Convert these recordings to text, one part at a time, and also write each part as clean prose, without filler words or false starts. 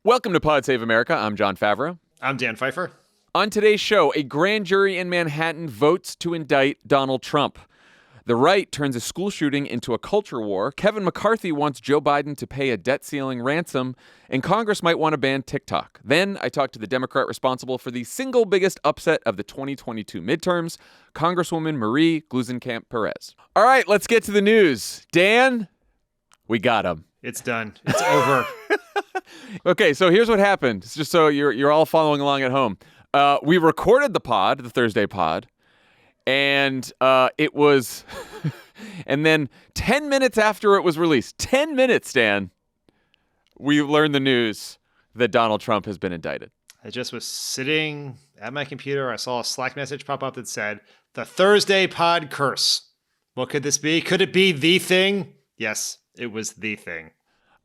Welcome to Pod Save America. I'm Jon Favreau. I'm Dan Pfeiffer. On today's show, a grand jury in Manhattan votes to indict Donald Trump. The right turns a school shooting into a culture war. Kevin McCarthy wants Joe Biden to pay a debt-ceiling ransom, and Congress might want to ban TikTok. Then I talked to the Democrat responsible for the single biggest upset of the 2022 midterms, Congresswoman Marie Gluesenkamp-Perez. All right, let's get to the news. Dan, we got him. It's done. It's over. Okay, so here's what happened. It's just so you're all following along at home. We recorded the pod, the Thursday pod, and it was, and then 10 minutes after it was released, 10 minutes, Dan, we learned the news that Donald Trump has been indicted. I just was sitting at my computer. I saw a Slack message pop up that said, "The Thursday pod curse." What could this be? Could it be the thing? Yes, it was the thing.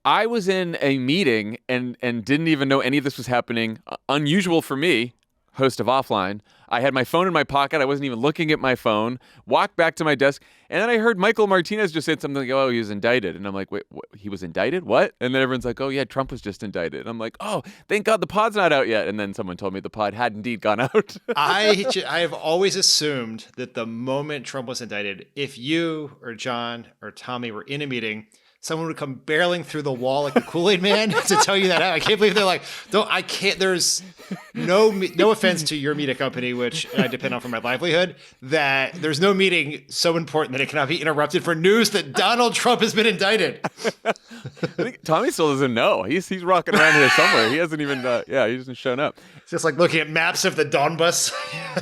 I was in a meeting and didn't even know any of this was happening. Unusual for me, host of Offline. I had my phone in my pocket. I wasn't even looking at my phone. Walked back to my desk, and then I heard Michael Martinez just say something like, "Oh, he was indicted." And I'm like, "Wait, what? He was indicted? What?" And then everyone's like, "Oh, yeah, Trump was just indicted." And I'm like, "Oh, thank God the pod's not out yet." And then someone told me the pod had indeed gone out. I have always assumed that the moment Trump was indicted, if you or John or Tommy were in a meeting, someone would come barreling through the wall like the Kool-Aid Man to tell you that. I can't believe they're like, I can't, there's no offense to your media company, which I depend on for my livelihood, that there's no meeting so important that it cannot be interrupted for news that Donald Trump has been indicted. I think Tommy still doesn't know. He's rocking around here somewhere. He hasn't even, he hasn't shown up. It's just like looking at maps of the Donbas.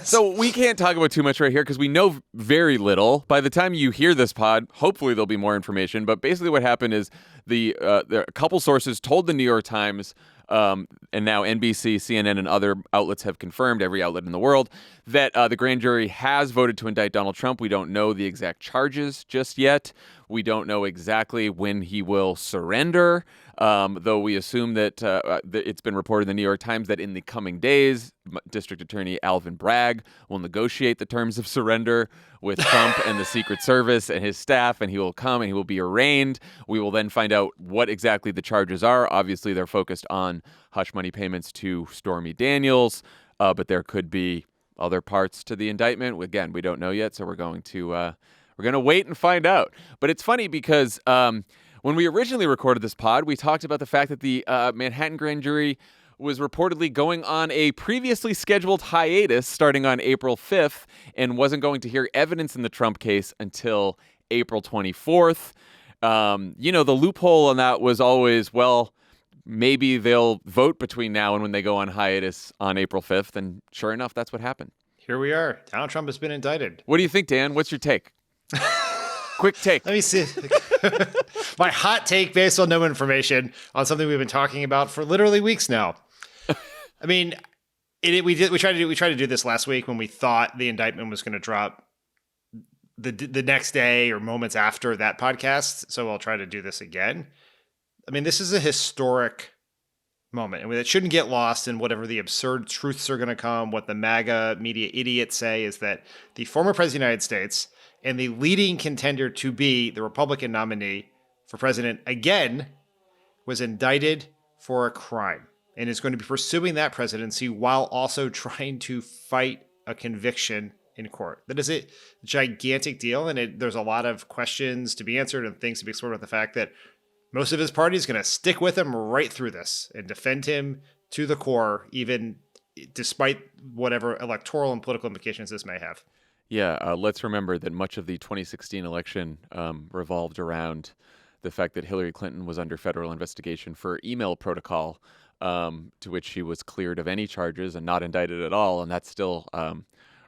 So we can't talk about too much right here because we know very little. By the time you hear this pod, hopefully there'll be more information. But basically what happened is there are a couple sources told the New York Times, and now NBC, CNN, and other outlets have confirmed, every outlet in the world, that the grand jury has voted to indict Donald Trump. We don't know the exact charges just yet. We don't know exactly when he will surrender, though we assume that it's been reported in the New York Times that in the coming days, District Attorney Alvin Bragg will negotiate the terms of surrender with Trump and the Secret Service and his staff, and he will come and he will be arraigned. We will then find out what exactly the charges are. Obviously, they're focused on hush money payments to Stormy Daniels, but there could be other parts to the indictment. Again, we don't know yet, so we're going to wait and find out. But it's funny because when we originally recorded this pod, we talked about the fact that the Manhattan grand jury was reportedly going on a previously scheduled hiatus starting on April 5th and wasn't going to hear evidence in the Trump case until April 24th. The loophole on that was always, well, maybe they'll vote between now and when they go on hiatus on April 5th. And sure enough, that's what happened. Here we are. Donald Trump has been indicted. What do you think, Dan? What's your take? Quick take. Let me see. My hot take based on no information on something we've been talking about for literally weeks now. I mean, we tried to do this last week when we thought the indictment was going to drop the next day or moments after that podcast. So I'll try to do this again. I mean, this is a historic moment, and it shouldn't get lost in whatever the absurd truths are going to come. What the MAGA media idiots say is that the former president of the United States and the leading contender to be the Republican nominee for president again was indicted for a crime and is going to be pursuing that presidency while also trying to fight a conviction in court. That is a gigantic deal, and there's a lot of questions to be answered and things to be explored with the fact that most of his party is going to stick with him right through this and defend him to the core, even despite whatever electoral and political implications this may have. Yeah, let's remember that much of the 2016 election revolved around the fact that Hillary Clinton was under federal investigation for email protocol, to which she was cleared of any charges and not indicted at all, and that still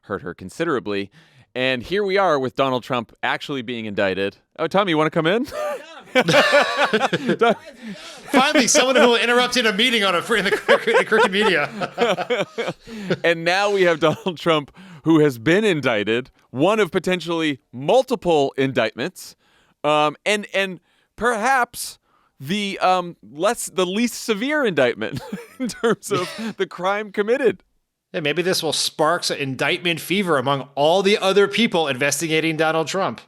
hurt her considerably. And here we are with Donald Trump actually being indicted. Oh, Tommy, you want to come in? Finally, someone who will interrupt in a meeting in the crooked media. And now we have Donald Trump, who has been indicted, one of potentially multiple indictments, and perhaps the least severe indictment in terms of the crime committed. Yeah, maybe this will spark some indictment fever among all the other people investigating Donald Trump.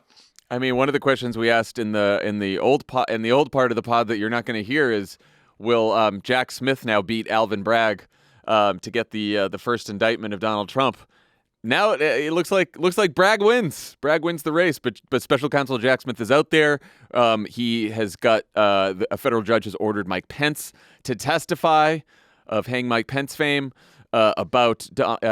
I mean, one of the questions we asked in the old part of the pod that you're not going to hear is, will Jack Smith now beat Alvin Bragg to get the first indictment of Donald Trump? Now it looks like Bragg wins. Bragg wins the race, but Special Counsel Jack Smith is out there. He has got a federal judge has ordered Mike Pence to testify of Hang Mike Pence fame about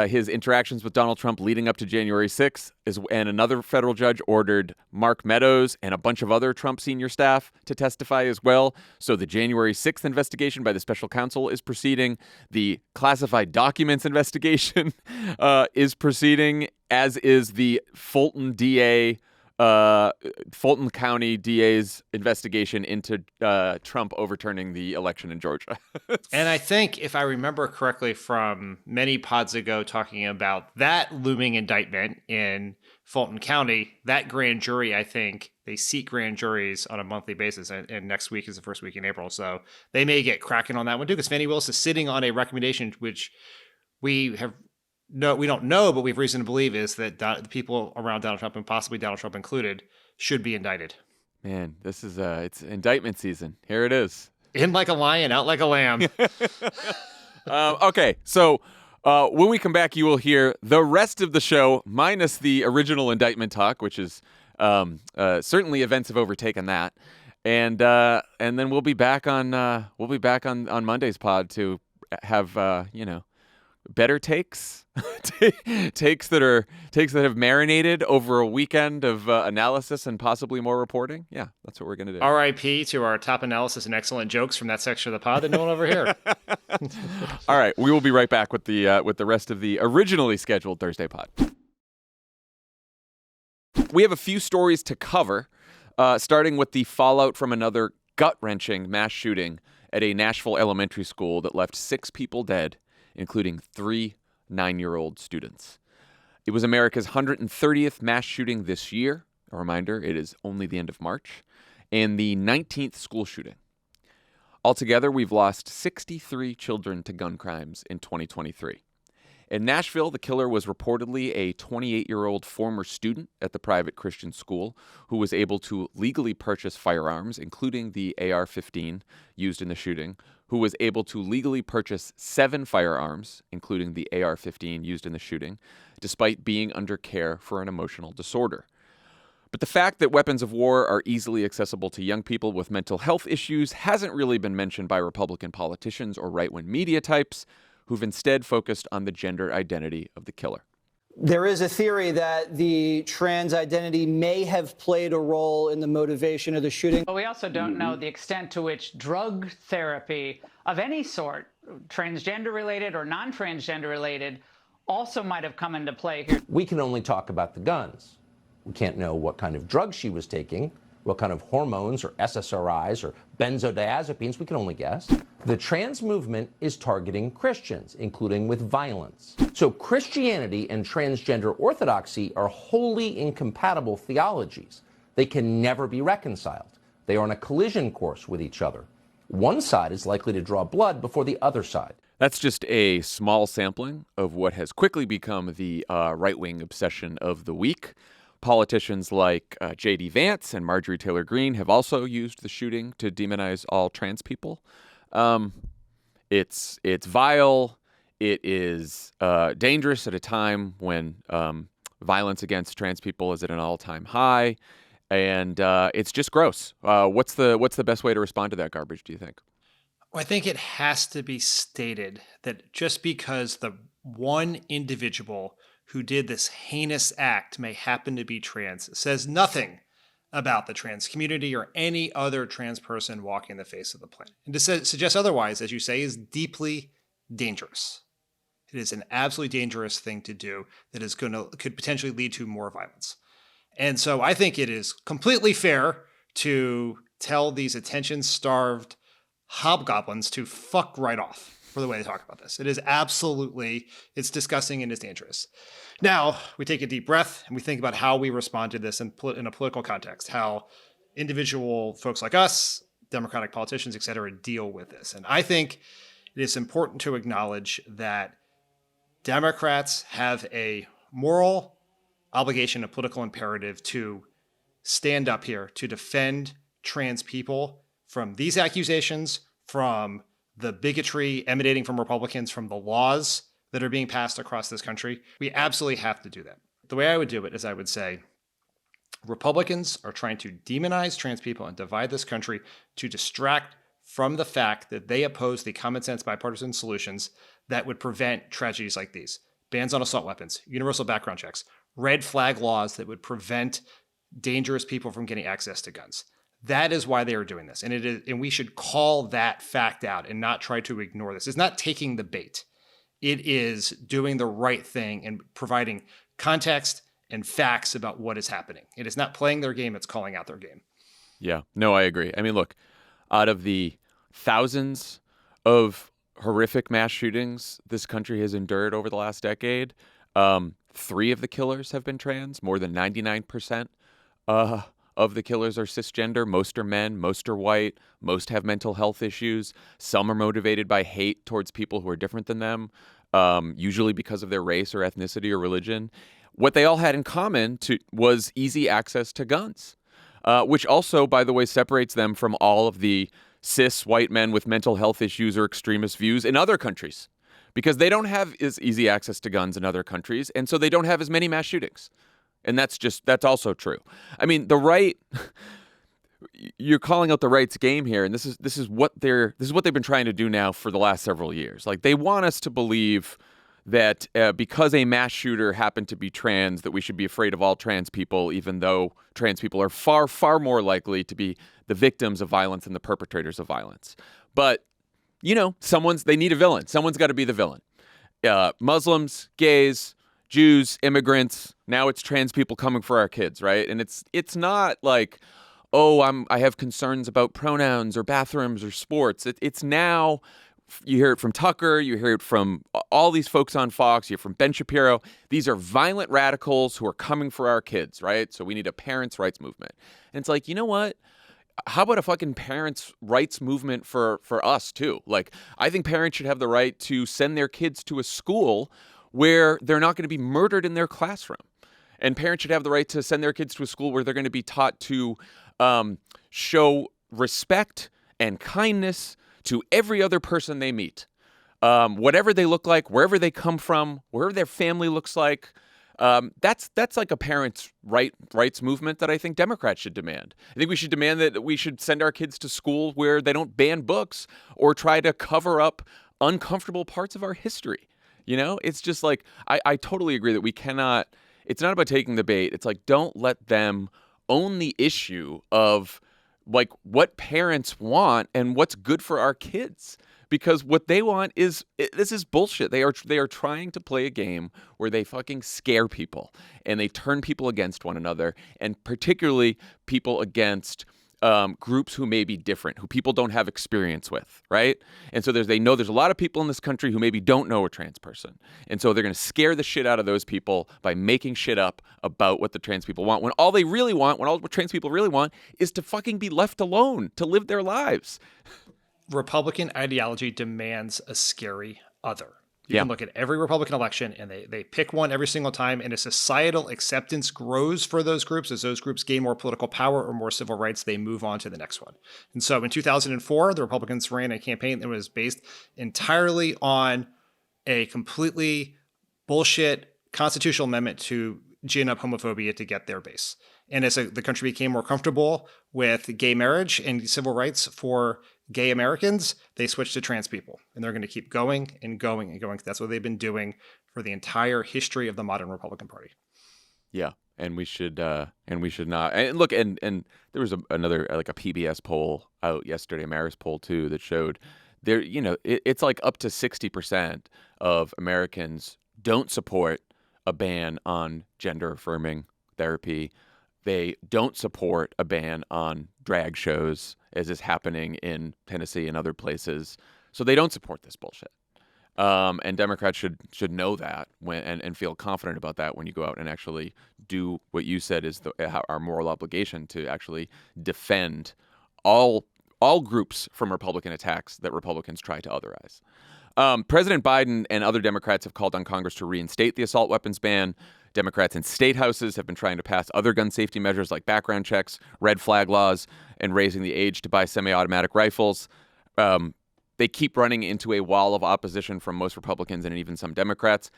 his interactions with Donald Trump leading up to January 6th. And another federal judge ordered Mark Meadows and a bunch of other Trump senior staff to testify as well. So the January 6th investigation by the special counsel is proceeding. The classified documents investigation is proceeding, as is the Fulton County DA's investigation into Trump overturning the election in Georgia. And I think, if I remember correctly from many pods ago talking about that looming indictment in Fulton County, that grand jury, I think they seat grand juries on a monthly basis, and next week is the first week in April. So they may get cracking on that one too, because Fani Willis is sitting on a recommendation which we don't know, but we have reason to believe is that the people around Donald Trump, and possibly Donald Trump included, should be indicted. Man, this is it's indictment season. Here it is. In like a lion, out like a lamb. Okay, so when we come back, you will hear the rest of the show minus the original indictment talk, which is certainly events have overtaken that, and then we'll be back on Monday's pod to have better takes takes that have marinated over a weekend of analysis and possibly more reporting. Yeah, that's what we're going to do. RIP to our top analysis and excellent jokes from that section of the pod that no one over here. All right, we will be right back with the rest of the originally scheduled Thursday pod. We have a few stories to cover, starting with the fallout from another gut-wrenching mass shooting at a Nashville elementary school that left 6 people dead, including 3 9-year-old students. It was America's 130th mass shooting this year. A reminder, it is only the end of March. And the 19th school shooting. Altogether, we've lost 63 children to gun crimes in 2023. In Nashville, the killer was reportedly a 28-year-old former student at the private Christian school who was able to legally purchase firearms, including the AR-15 used in the shooting, who was able to legally purchase 7 firearms, including the AR-15 used in the shooting, despite being under care for an emotional disorder. But the fact that weapons of war are easily accessible to young people with mental health issues hasn't really been mentioned by Republican politicians or right-wing media types, who've instead focused on the gender identity of the killer. There is a theory that the trans identity may have played a role in the motivation of the shooting. But we also don't know the extent to which drug therapy of any sort, transgender related or non-transgender related, also might have come into play here. We can only talk about the guns. We can't know what kind of drugs she was taking, what kind of hormones or SSRIs or benzodiazepines. We can only guess. The trans movement is targeting Christians, including with violence. So Christianity and transgender orthodoxy are wholly incompatible theologies. They can never be reconciled. They are on a collision course with each other. One side is likely to draw blood before the other side. That's just a small sampling of what has quickly become the right-wing obsession of the week. Politicians like J.D. Vance and Marjorie Taylor Greene have also used the shooting to demonize all trans people. It's vile. It is dangerous at a time when violence against trans people is at an all-time high, and it's just gross. What's the best way to respond to that garbage, do you think? Well, I think it has to be stated that just because the one individual who did this heinous act may happen to be trans says nothing about the trans community or any other trans person walking the face of the planet. And to suggest otherwise, as you say, is deeply dangerous. It is an absolutely dangerous thing to do that could potentially lead to more violence. And so I think it is completely fair to tell these attention-starved hobgoblins to fuck right off for the way they talk about this. It is it's disgusting and it's dangerous. Now, we take a deep breath and we think about how we respond to this in a political context, how individual folks like us, Democratic politicians, et cetera, deal with this. And I think it is important to acknowledge that Democrats have a moral obligation, a political imperative to stand up here to defend trans people from these accusations, from the bigotry emanating from Republicans, from the laws that are being passed across this country. We absolutely have to do that. The way I would do it is I would say, Republicans are trying to demonize trans people and divide this country to distract from the fact that they oppose the common sense bipartisan solutions that would prevent tragedies like these. Bans on assault weapons, universal background checks, red flag laws that would prevent dangerous people from getting access to guns. That is why they are doing this. And we should call that fact out and not try to ignore this. It's not taking the bait. It is doing the right thing and providing context and facts about what is happening. It is not playing their game, it's calling out their game. Yeah, no, I agree. I mean, look, out of the thousands of horrific mass shootings this country has endured over the last decade, 3 of the killers have been trans. More than 99% of the killers are cisgender. Most are men, most are white, most have mental health issues. Some are motivated by hate towards people who are different than them, usually because of their race or ethnicity or religion. What they all had in common was easy access to guns, which also, by the way, separates them from all of the cis white men with mental health issues or extremist views in other countries, because they don't have as easy access to guns in other countries, and so they don't have as many mass shootings. And that's also true. I mean, the right, you're calling out the right's game here, and this is what they've been trying to do now for the last several years. Like, they want us to believe that because a mass shooter happened to be trans, that we should be afraid of all trans people, even though trans people are far, far more likely to be the victims of violence and the perpetrators of violence. But, they need a villain. Someone's got to be the villain. Muslims, gays, Jews, immigrants, now it's trans people coming for our kids, right? And it's not like, I have concerns about pronouns or bathrooms or sports. It's now, you hear it from Tucker, you hear it from all these folks on Fox, you hear from Ben Shapiro. These are violent radicals who are coming for our kids, right? So we need a parents' rights movement. And it's like, you know what? How about a fucking parents' rights movement for us too? Like, I think parents should have the right to send their kids to a school where they're not going to be murdered in their classroom. And parents should have the right to send their kids to a school where they're going to be taught to show respect and kindness to every other person they meet, whatever they look like, wherever they come from, wherever their family looks like. That's like a parents' rights movement that I think Democrats should demand. I think we should demand that we should send our kids to school where they don't ban books or try to cover up uncomfortable parts of our history. It's just like, I totally agree that we cannot, it's not about taking the bait. It's like, don't let them own the issue of like what parents want and what's good for our kids. Because what they want this is bullshit. They are trying to play a game where they fucking scare people and they turn people against one another, and particularly people against groups who may be different, who people don't have experience with, right? And so they know there's a lot of people in this country who maybe don't know a trans person. And so they're going to scare the shit out of those people by making shit up about what the trans people want, when all they really want, when all what trans people really want is to fucking be left alone, to live their lives. Republican ideology demands a scary other. You can look at every Republican election and they pick one every single time, and as societal acceptance grows for those groups, as those groups gain more political power or more civil rights, they move on to the next one. And so in 2004, the Republicans ran a campaign that was based entirely on a completely bullshit constitutional amendment to gin up homophobia to get their base. And as the country became more comfortable with gay marriage and civil rights for gay Americans, they switched to trans people. And they're going to keep going and going and going. That's what they've been doing for the entire history of the modern Republican Party. Yeah. And we should not. And look, and there was another, like a PBS poll out yesterday, a Marist poll too, that showed there, it's like up to 60% of Americans don't support a ban on gender affirming therapy. They don't support a ban on drag shows, as is happening in Tennessee and other places. So they don't support this bullshit. And Democrats should know that and feel confident about that when you go out and actually do what you said is our moral obligation to actually defend all groups from Republican attacks that Republicans try to otherize. President Biden and other Democrats have called on Congress to reinstate the assault weapons ban. Democrats in state houses have been trying to pass other gun safety measures like background checks, red flag laws, and raising the age to buy semi-automatic rifles. they keep running into a wall of opposition from most Republicans and even some Democrats.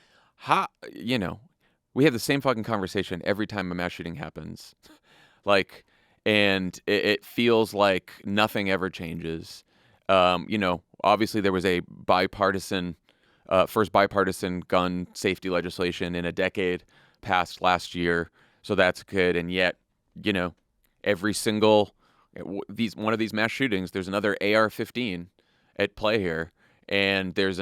We have the same fucking conversation every time a mass shooting happens. And it feels like nothing ever changes. Obviously there was a first bipartisan gun safety legislation in a decade passed last year. So that's good. And yet, every single one of these mass shootings, there's another AR-15 at play here. And there's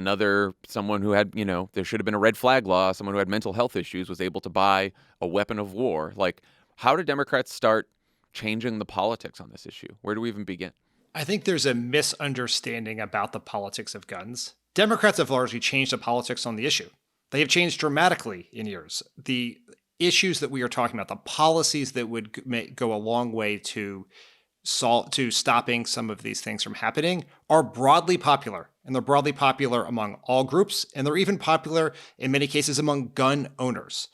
someone who had, there should have been a red flag law. Someone who had mental health issues was able to buy a weapon of war. Like, how do Democrats start changing the politics on this issue? Where do we even begin? I think there's a misunderstanding about the politics of guns. Democrats have largely changed the politics on the issue. They have changed dramatically in years. The issues that we are talking about, the policies that would go a long way to stopping some of these things from happening, are broadly popular. And they're broadly popular among all groups, and they're even popular in many cases among gun owners.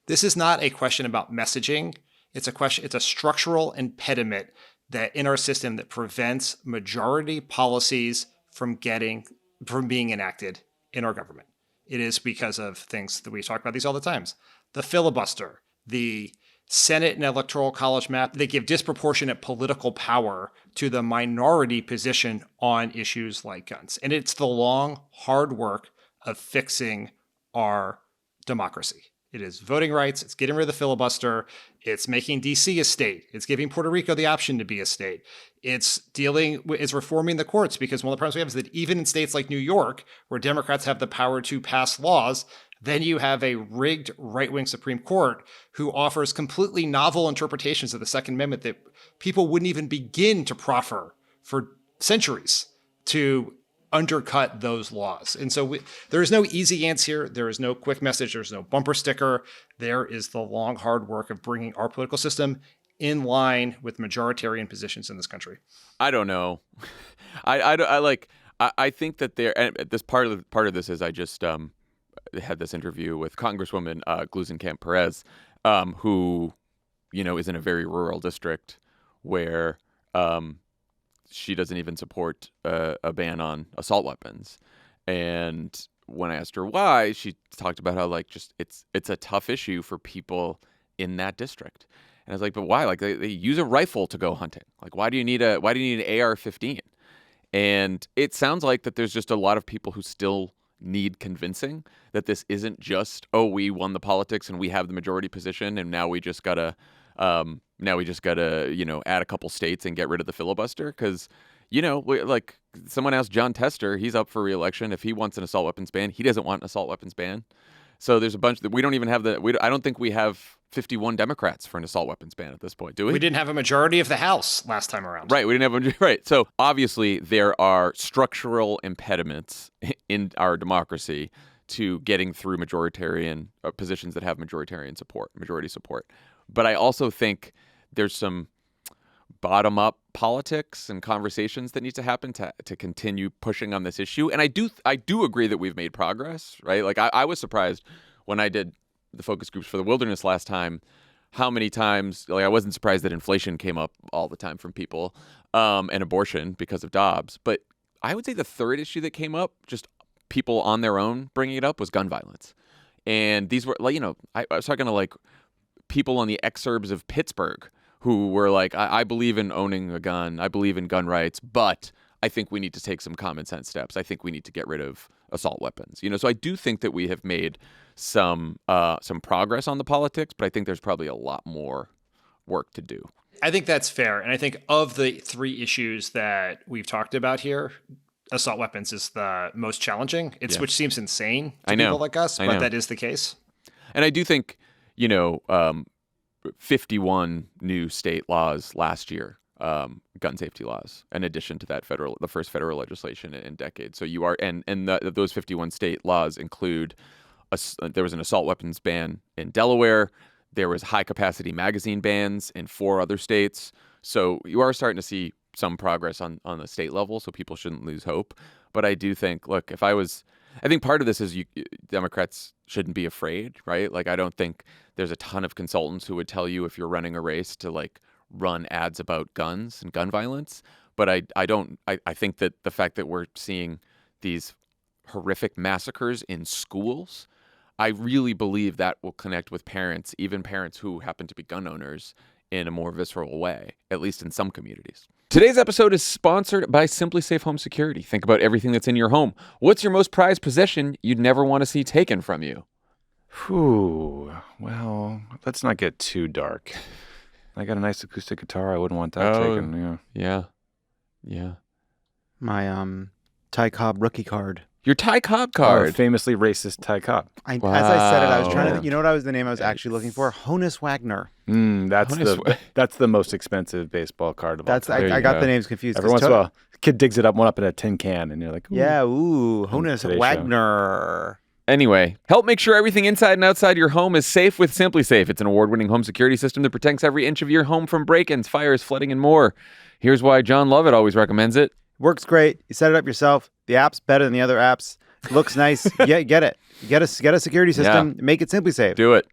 This is not a question about messaging. It's a structural impediment that in our system that prevents majority policies from being enacted in our government. It is because of things that we talk about these all the times. The filibuster, the Senate and Electoral College map, they give disproportionate political power to the minority position on issues like guns. And it's the long, hard work of fixing our democracy. It is voting rights. It's getting rid of the filibuster. It's making D.C. a state. It's giving Puerto Rico the option to be a state. It's reforming the courts, because one of the problems we have is that even in states like New York, where Democrats have the power to pass laws, then you have a rigged right-wing Supreme Court who offers completely novel interpretations of the Second Amendment that people wouldn't even begin to proffer for centuries to undercut those laws. And so there is no easy answer. There is no quick message. There's no bumper sticker. There is the long, hard work of bringing our political system in line with majoritarian positions in this country. I don't know. I think that and this part of this is I just had this interview with Congresswoman Gluesenkamp-Perez, who, is in a very rural district where she doesn't even support a ban on assault weapons. And when I asked her why, she talked about how it's a tough issue for people in that district. And I was like, but why? Like they use a rifle to go hunting. Like why do you need an AR-15? And it sounds like that there's just a lot of people who still need convincing that this isn't just, we won the politics and we have the majority position and now we just gotta add a couple states and get rid of the filibuster. Because like someone asked John Tester, he's up for re-election. If he wants an assault weapons ban, he doesn't want an assault weapons ban. So there's a bunch that we don't even have I don't think we have 51 Democrats for an assault weapons ban at this point, do we? We didn't have a majority of the House last time around. Right, we didn't have right. So obviously there are structural impediments in our democracy to getting through majoritarian positions that have majority support. But I also think there's some bottom-up politics and conversations that need to happen to continue pushing on this issue. And I do agree that we've made progress, right? Like I was surprised when I did the focus groups for the wilderness last time, how many times, like I wasn't surprised that inflation came up all the time from people, and abortion because of Dobbs. But I would say the third issue that came up, just people on their own bringing it up, was gun violence. And these were I was talking to people on the exurbs of Pittsburgh who were like, I believe in owning a gun. I believe in gun rights, but I think we need to take some common sense steps. I think we need to get rid of assault weapons. So I do think that we have made some progress on the politics, but I think there's probably a lot more work to do. I think that's fair. And I think of the three issues that we've talked about here, assault weapons is the most challenging. Which seems insane to people like us, but that is the case. And I do think, 51 new state laws last year, gun safety laws, in addition to that the first federal legislation in decades. So you are, and those 51 state laws include, there was an assault weapons ban in Delaware. There was high capacity magazine bans in 4 other states. So you are starting to see some progress on the state level. So people shouldn't lose hope. But I do think, look, I think part of this is Democrats shouldn't be afraid, right? Like, I don't think there's a ton of consultants who would tell you if you're running a race to run ads about guns and gun violence. but I think that the fact that we're seeing these horrific massacres in schools, I really believe that will connect with parents, even parents who happen to be gun owners, in a more visceral way, at least in some communities. Today's episode is sponsored by Simply Safe Home Security. Think about everything that's in your home. What's your most prized possession you'd never want to see taken from you? Whew. Well, let's not get too dark. I got a nice acoustic guitar. I wouldn't want that taken. Yeah. My Ty Cobb rookie card. Your Ty Cobb card. Famously racist Ty Cobb. As I said it, I was trying Wow. to. You know what was the name I was actually looking for? Honus Wagner. That's the most expensive baseball card of all time. I got the names confused. Every once in a while, a kid digs it up, one up in a tin can, and you're like, ooh. Yeah, Honus Today's Wagner. Anyway, help make sure everything inside and outside your home is safe with Simply Safe. It's an award-winning home security system that protects every inch of your home from break-ins, fires, flooding, and more. Here's why Jon Lovett always recommends it. Works great. You set it up yourself. The app's better than the other apps. Looks nice. Get it. Get a security system. Make it Simply Safe. Do it.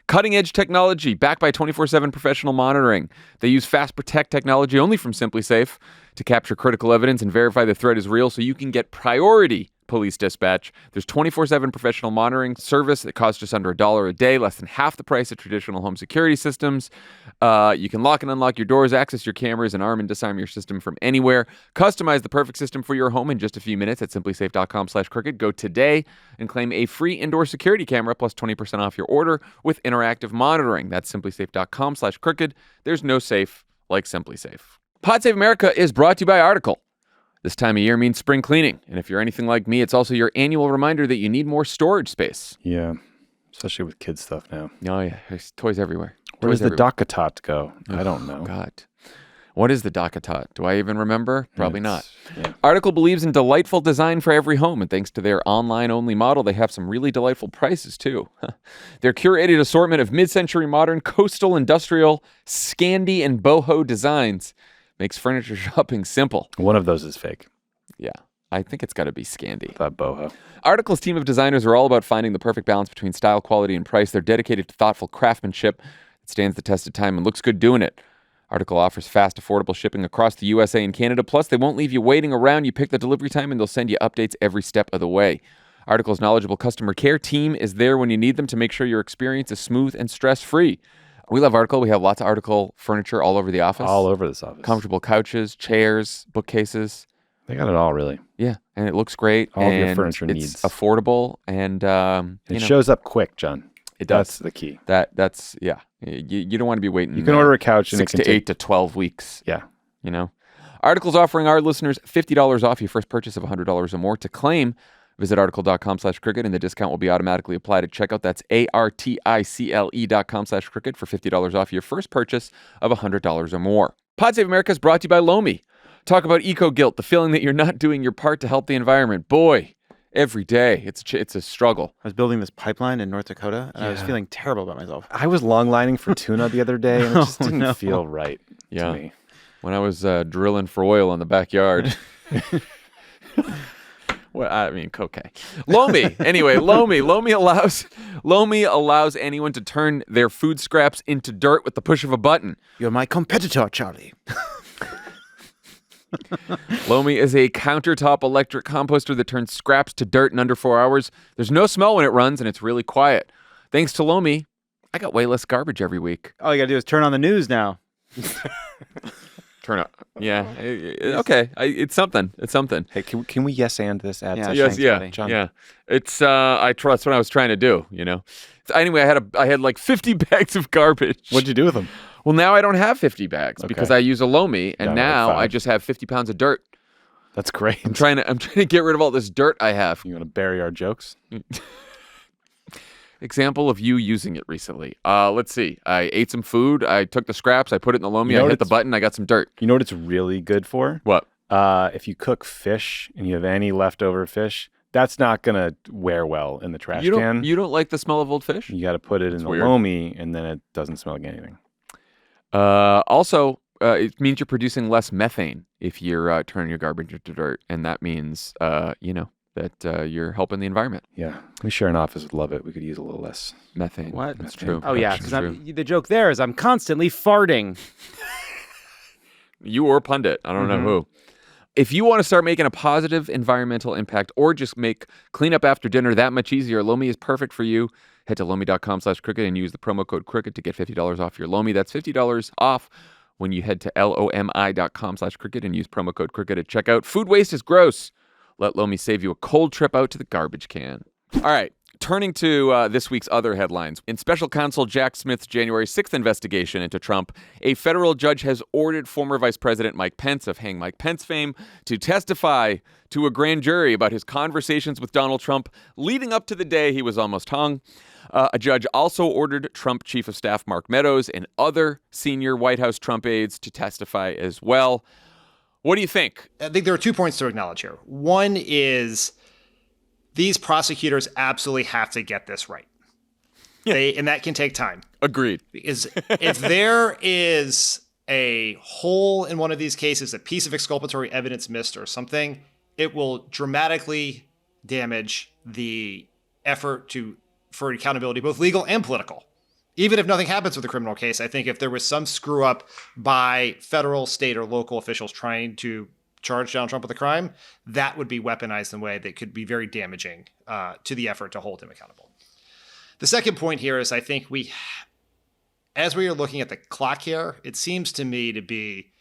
Cutting-edge technology backed by 24/7 professional monitoring. They use Fast Protect technology only from Simply Safe to capture critical evidence and verify the threat is real so you can get priority police dispatch. There's 24/7 professional monitoring service that costs just under $1 a day, less than half the price of traditional home security systems. You can lock and unlock your doors, access your cameras, and arm and disarm your system from anywhere. Customize the perfect system for your home in just a few minutes at simplysafe.com/crooked. Go today and claim a free indoor security camera plus 20% off your order with interactive monitoring. That's simplysafe.com/crooked. There's no safe like Simply Safe. Pod Save America is brought to you by Article. This time of year means spring cleaning. And if you're anything like me, it's also your annual reminder that you need more storage space. Yeah, especially with kids stuff now. Oh, yeah. There's toys everywhere. Where does Toys the everywhere. DockATot go? I don't know. God. What is the DockATot? Do I even remember? Probably not. Yeah. Article believes in delightful design for every home, and thanks to their online-only model, they have some really delightful prices, too. Their curated assortment of mid-century modern, coastal, industrial, Scandi, and boho designs makes furniture shopping simple. One of those is fake. Yeah, I think it's got to be Scandi. That boho. Article's team of designers are all about finding the perfect balance between style, quality, and price. They're dedicated to thoughtful craftsmanship that stands the test of time and looks good doing it. Article offers fast, affordable shipping across the USA and Canada. Plus, they won't leave you waiting around. You pick the delivery time, and they'll send you updates every step of the way. Article's knowledgeable customer care team is there when you need them to make sure your experience is smooth and stress-free. We love Article. We have lots of Article furniture all over the office. All over this office. Comfortable couches, chairs, bookcases. They got it all, really. Yeah, and it looks great. All of your and furniture it's needs. affordable, and It shows up quick, John. It does. That's the key. That's yeah. You don't want to be waiting. You can order a couch and 6 it can to 8 take... to 12 weeks. Yeah. You know, Article's offering our listeners $50 off your first purchase of $100 or more. To claim, visit article.com/crooked, and the discount will be automatically applied at checkout. That's article.com/crooked for $50 off your first purchase of $100 or more. Pod Save America is brought to you by Lomi. Talk about eco-guilt, the feeling that you're not doing your part to help the environment. Boy, every day it's a struggle. I was building this pipeline in North Dakota, and I was feeling terrible about myself. I was longlining for tuna the other day, and it just didn't feel right to me. When I was drilling for oil in the backyard. Well, I mean, okay. Lomi. Anyway, Lomi allows anyone to turn their food scraps into dirt with the push of a button. You're my competitor, Charlie. Lomi is a countertop electric composter that turns scraps to dirt in under 4 hours. There's no smell when it runs, and it's really quiet. Thanks to Lomi, I got way less garbage every week. All you gotta do is turn on the news now. Turn up. Yeah. Okay. It's something. It's something. Hey, can we yes and this ad? Yeah, session? Yes. thanks, Yeah. buddy. John. Yeah. It's I trust what I was trying to do. You know. So anyway, I had like 50 bags of garbage. What'd you do with them? Well, now I don't have 50 bags because I use a Lomi, and Down to like now 5. I just have 50 pounds of dirt. That's great. I'm trying to get rid of all this dirt I have. You want to bury our jokes? Example of you using it recently. Let's see. I ate some food. I took the scraps. I put it in the Lomi. You know I what hit the it's- button. I got some dirt. You know what it's really good for? What? If you cook fish and you have any leftover fish, that's not gonna wear well in the trash can. You don't like the smell of old fish? You got to put it in the weird. Lomi, and then it doesn't smell like anything. Also, it means you're producing less methane if you're turning your garbage into dirt, and that means that you're helping the environment. Yeah, we share an office with Lovett. We could use a little less. Methane. What? That's Methane. true. Oh, yeah, That's because true. the joke there is I'm constantly farting. You or pundit. I don't know who. If you want to start making a positive environmental impact or just make cleanup after dinner that much easier, Lomi is perfect for you. Head to Lomi.com/cricket and use the promo code cricket to get $50 off your Lomi. That's $50 off when you head to LOMI.com/cricket and use promo code cricket at checkout. Food waste is gross. Let Lomi save you a cold trip out to the garbage can. All right. Turning to this week's other headlines. In special counsel Jack Smith's January 6th investigation into Trump, a federal judge has ordered former Vice President Mike Pence of Hang Mike Pence fame to testify to a grand jury about his conversations with Donald Trump leading up to the day he was almost hung. A judge also ordered Trump Chief of Staff Mark Meadows and other senior White House Trump aides to testify as well. What do you think? I think there are 2 points to acknowledge here. One is these prosecutors absolutely have to get this right. And that can take time. Agreed. Because if there is a hole in one of these cases, a piece of exculpatory evidence missed or something, it will dramatically damage the effort for accountability, both legal and political. Even if nothing happens with a criminal case, I think if there was some screw up by federal, state, or local officials trying to charge Donald Trump with a crime, that would be weaponized in a way that could be very damaging to the effort to hold him accountable. The second point here is I think as we are looking at the clock here, it seems to me to be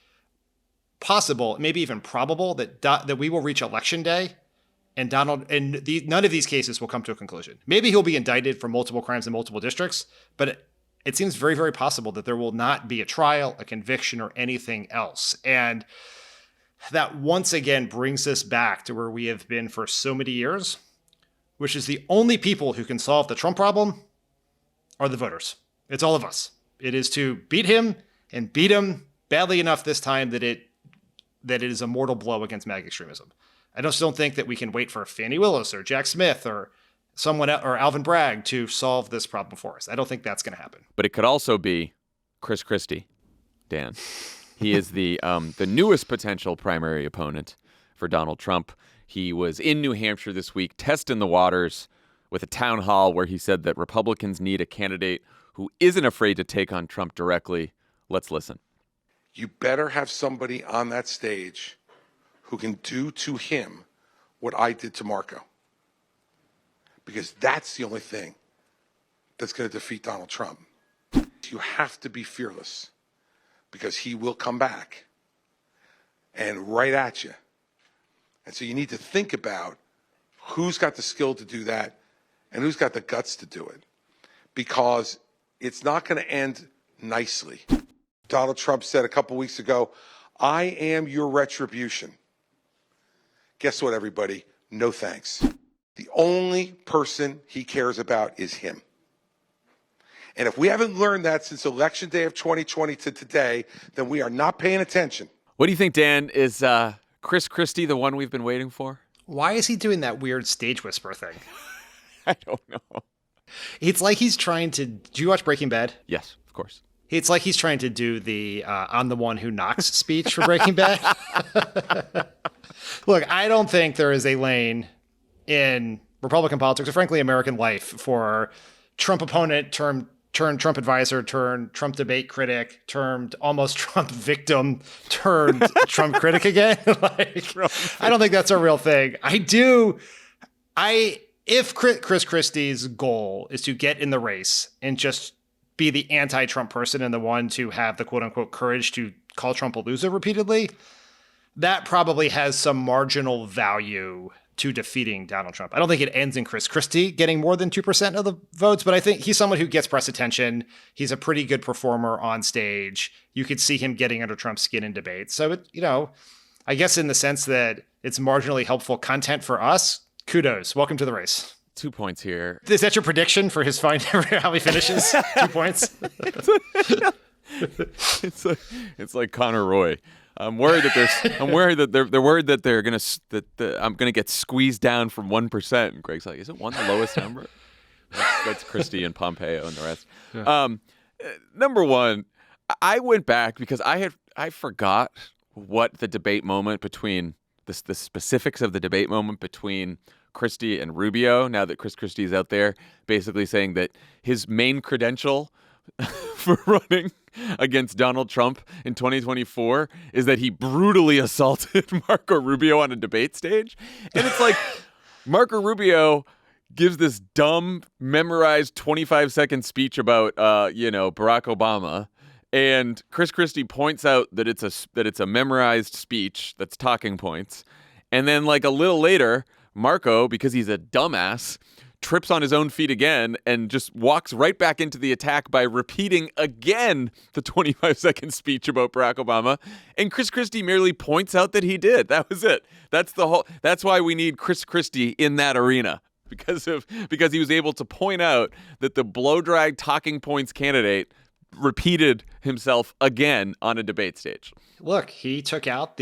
possible, maybe even probable, that we will reach Election Day and none of these cases will come to a conclusion. Maybe he'll be indicted for multiple crimes in multiple districts, but it seems very, very possible that there will not be a trial, a conviction, or anything else. And that once again brings us back to where we have been for so many years, which is the only people who can solve the Trump problem are the voters. It's all of us. It is to beat him and beat him badly enough this time that it is a mortal blow against MAGA extremism. I just don't think that we can wait for Fani Willis or Jack Smith or someone or Alvin Bragg to solve this problem for us. I don't think that's going to happen. But it could also be Chris Christie, Dan. He is the newest potential primary opponent for Donald Trump. He was in New Hampshire this week, testing the waters with a town hall where he said that Republicans need a candidate who isn't afraid to take on Trump directly. Let's listen. You better have somebody on that stage who can do to him what I did to Marco. Because that's the only thing that's going to defeat Donald Trump. You have to be fearless. Because he will come back and right at you. And so you need to think about who's got the skill to do that and who's got the guts to do it. Because it's not going to end nicely. Donald Trump said a couple weeks ago, I am your retribution. Guess what, everybody? No thanks. The only person he cares about is him. And if we haven't learned that since Election Day of 2020 to today, then we are not paying attention. What do you think, Dan? Is Chris Christie the one we've been waiting for? Why is he doing that weird stage whisper thing? I don't know. It's like he's trying to... Do you watch Breaking Bad? Yes, of course. It's like he's trying to do the I'm the one who knocks speech for Breaking Bad. Look, I don't think there is a lane in Republican politics, or frankly American life, for Trump opponent turned Trump advisor, turned Trump debate critic, turned almost Trump victim, turned Trump critic again. I don't think that's a real thing. If Chris Christie's goal is to get in the race and just be the anti-Trump person and the one to have the quote unquote courage to call Trump a loser repeatedly, that probably has some marginal value to defeating Donald Trump. I don't think it ends in Chris Christie getting more than 2% of the votes, but I think he's someone who gets press attention. He's a pretty good performer on stage. You could see him getting under Trump's skin in debates. So, I guess in the sense that it's marginally helpful content for us, kudos. Welcome to the race. 2 points here. Is that your prediction for his how he finishes? 2 points? It's like Connor Roy. I'm worried that they're worried that I'm gonna get squeezed down from 1%. And Greg's like, isn't 1 the lowest number? That's Christie and Pompeo and the rest. Yeah. Number one, I went back because I forgot what the debate moment between the specifics of the debate moment between Christie and Rubio. Now that Chris Christie is out there, basically saying that his main credential for running against Donald Trump in 2024 is that he brutally assaulted Marco Rubio on a debate stage. And it's like Marco Rubio gives this dumb, memorized 25-second speech about, Barack Obama. And Chris Christie points out that it's a memorized speech that's talking points. And then like a little later, Marco, because he's a dumbass, trips on his own feet again and just walks right back into the attack by repeating again the 25-second speech about Barack Obama. And Chris Christie merely points out that he did. That was it. That's why we need Chris Christie in that arena. Because he was able to point out that the blow-dried talking points candidate repeated himself again on a debate stage. Look, he took out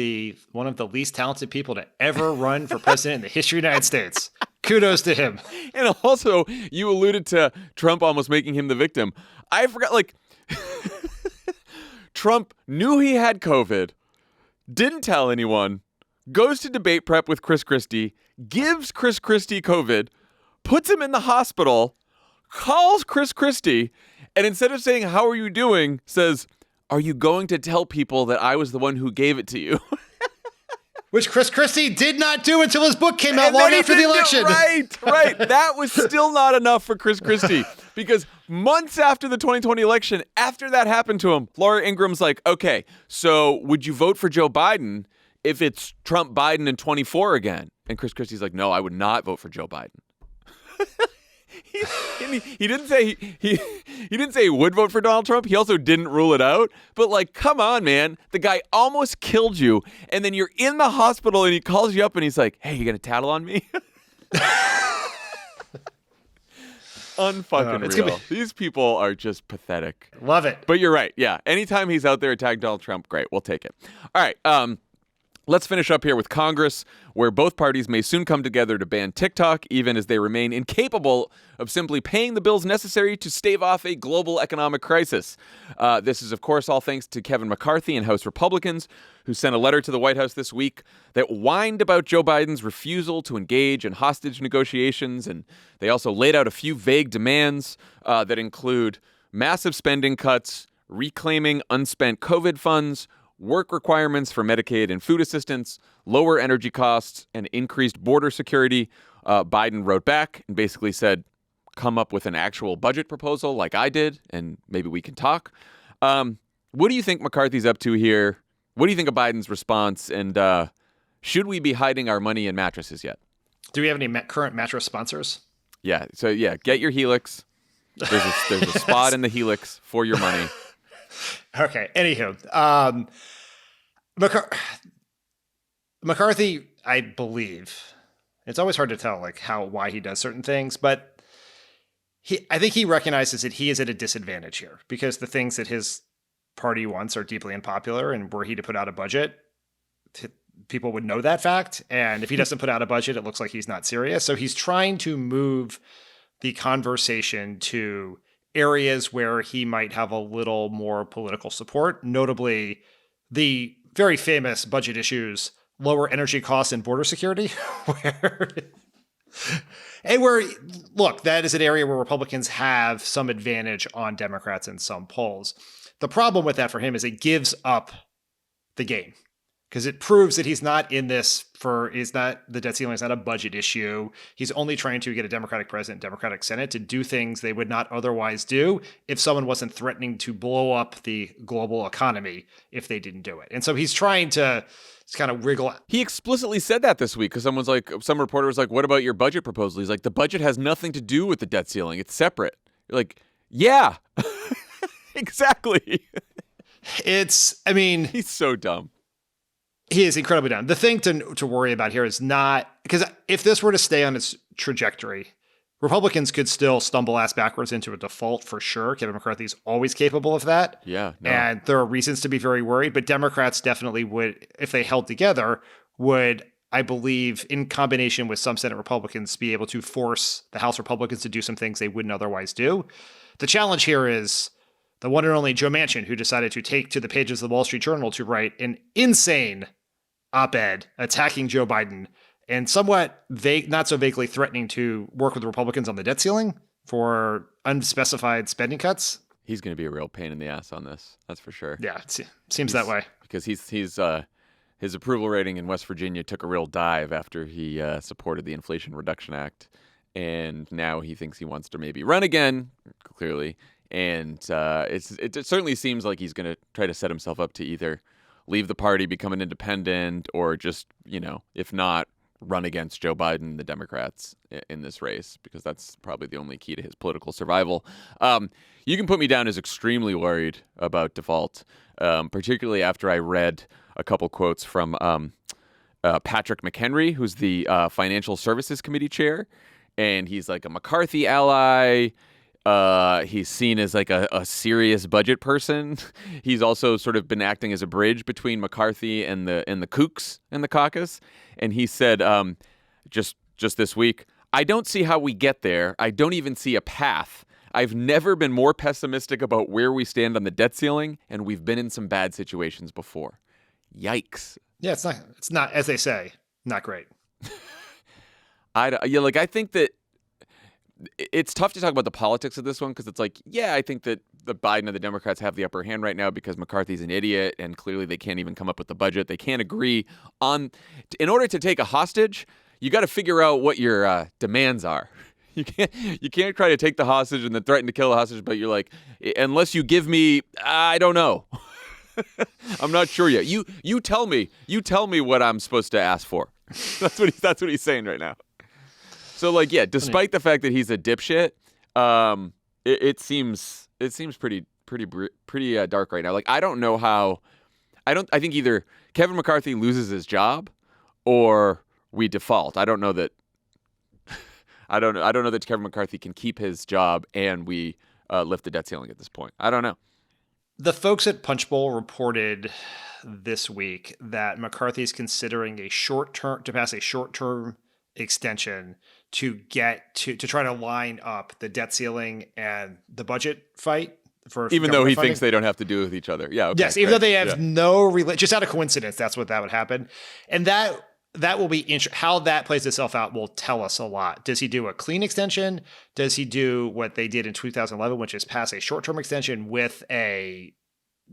one of the least talented people to ever run for president in the history of the United States. Kudos to him. And also, you alluded to Trump almost making him the victim. I forgot, Trump knew he had COVID, didn't tell anyone, goes to debate prep with Chris Christie, gives Chris Christie COVID, puts him in the hospital, calls Chris Christie, and instead of saying, "How are you doing?" says, "Are you going to tell people that I was the one who gave it to you?" Which Chris Christie did not do until his book came out long after the election. Right. That was still not enough for Chris Christie because months after the 2020 election, after that happened to him, Laura Ingram's like, "Okay, so would you vote for Joe Biden if it's Trump Biden in 24 again?" And Chris Christie's like, "No, I would not vote for Joe Biden." He didn't say he didn't say he would vote for Donald Trump. He also didn't rule it out. But come on, man, the guy almost killed you, and then you're in the hospital, and he calls you up, and he's like, "Hey, you gonna tattle on me?" Unfucking real. These people are just pathetic. Love it. But you're right. Yeah, anytime he's out there attacking Donald Trump, great, we'll take it. All right. Let's finish up here with Congress, where both parties may soon come together to ban TikTok, even as they remain incapable of simply paying the bills necessary to stave off a global economic crisis. This is, of course, all thanks to Kevin McCarthy and House Republicans, who sent a letter to the White House this week that whined about Joe Biden's refusal to engage in hostage negotiations. And they also laid out a few vague demands that include massive spending cuts, reclaiming unspent COVID funds, work requirements for Medicaid and food assistance, lower energy costs, and increased border security. Biden wrote back and basically said, come up with an actual budget proposal like I did, and maybe we can talk. What do you think McCarthy's up to here? What do you think of Biden's response? And should we be hiding our money in mattresses yet? Do we have any current mattress sponsors? Yeah. So, yeah, get your Helix. There's a spot in the Helix for your money. Okay. Anywho, McCarthy, I believe, it's always hard to tell why he does certain things, but I think he recognizes that he is at a disadvantage here because the things that his party wants are deeply unpopular, and were he to put out a budget, people would know that fact. And if he doesn't put out a budget, it looks like he's not serious. So he's trying to move the conversation to areas where he might have a little more political support, notably the very famous budget issues, lower energy costs and border security, look, that is an area where Republicans have some advantage on Democrats in some polls. The problem with that for him is it gives up the game, because it proves that he's not in this the debt ceiling is not a budget issue. He's only trying to get a Democratic president, Democratic Senate to do things they would not otherwise do if someone wasn't threatening to blow up the global economy if they didn't do it. And so he's trying to kind of wriggle out. He explicitly said that this week because some reporter was like, "What about your budget proposal?" He's like, "The budget has nothing to do with the debt ceiling. It's separate." You're like, yeah, exactly. He's so dumb. He is incredibly dumb. The thing to worry about here is not, because if this were to stay on its trajectory, Republicans could still stumble ass backwards into a default for sure. Kevin McCarthy's always capable of that. Yeah. No. And there are reasons to be very worried, but Democrats definitely would, if they held together, would, I believe, in combination with some Senate Republicans, be able to force the House Republicans to do some things they wouldn't otherwise do. The challenge here is the one and only Joe Manchin, who decided to take to the pages of the Wall Street Journal to write an insane op-ed attacking Joe Biden and somewhat vague, not so vaguely threatening to work with Republicans on the debt ceiling for unspecified spending cuts. he's going to be a real pain in the ass on this. That's for sure. Yeah, it seems that way. Because his approval rating in West Virginia took a real dive after he supported the Inflation Reduction Act, and now he thinks he wants to maybe run again. Clearly, and it certainly seems like he's going to try to set himself up to either leave the party, become an independent, or just, if not, run against Joe Biden, the Democrats, in this race, because that's probably the only key to his political survival. You can put me down as extremely worried about default, particularly after I read a couple quotes from Patrick McHenry, who's the Financial Services Committee chair, and he's like a McCarthy ally. He's seen as like a serious budget person. He's also sort of been acting as a bridge between McCarthy and the kooks in the caucus. And he said, just this week, I don't see how we get there. I don't even see a path. I've never been more pessimistic about where we stand on the debt ceiling, and we've been in some bad situations before. Yikes. Yeah, it's not, as they say, not great. I think that it's tough to talk about the politics of this one, because it's like, yeah, I think that the Biden and the Democrats have the upper hand right now because McCarthy's an idiot, and clearly they can't even come up with the budget. They can't agree on. In order to take a hostage, you got to figure out what your demands are. You can't try to take the hostage and then threaten to kill the hostage, but you're like, unless you give me, I don't know. I'm not sure yet. You tell me what I'm supposed to ask for. That's what he's saying right now. So, like, yeah, despite the fact that he's a dipshit, it seems pretty dark right now. Like, I don't know how. I think either Kevin McCarthy loses his job, or we default. I don't know that. I don't know that Kevin McCarthy can keep his job and we lift the debt ceiling at this point. I don't know. The folks at Punchbowl reported this week that McCarthy is considering to pass a short-term extension to get to try to line up the debt ceiling and the budget fight even though he thinks they don't have to do it with each other. Yeah. Okay, yes. Even though they have just out of coincidence, that's what that would happen. And that will be how that plays itself out will tell us a lot. Does he do a clean extension? Does he do what they did in 2011, which is pass a short-term extension with a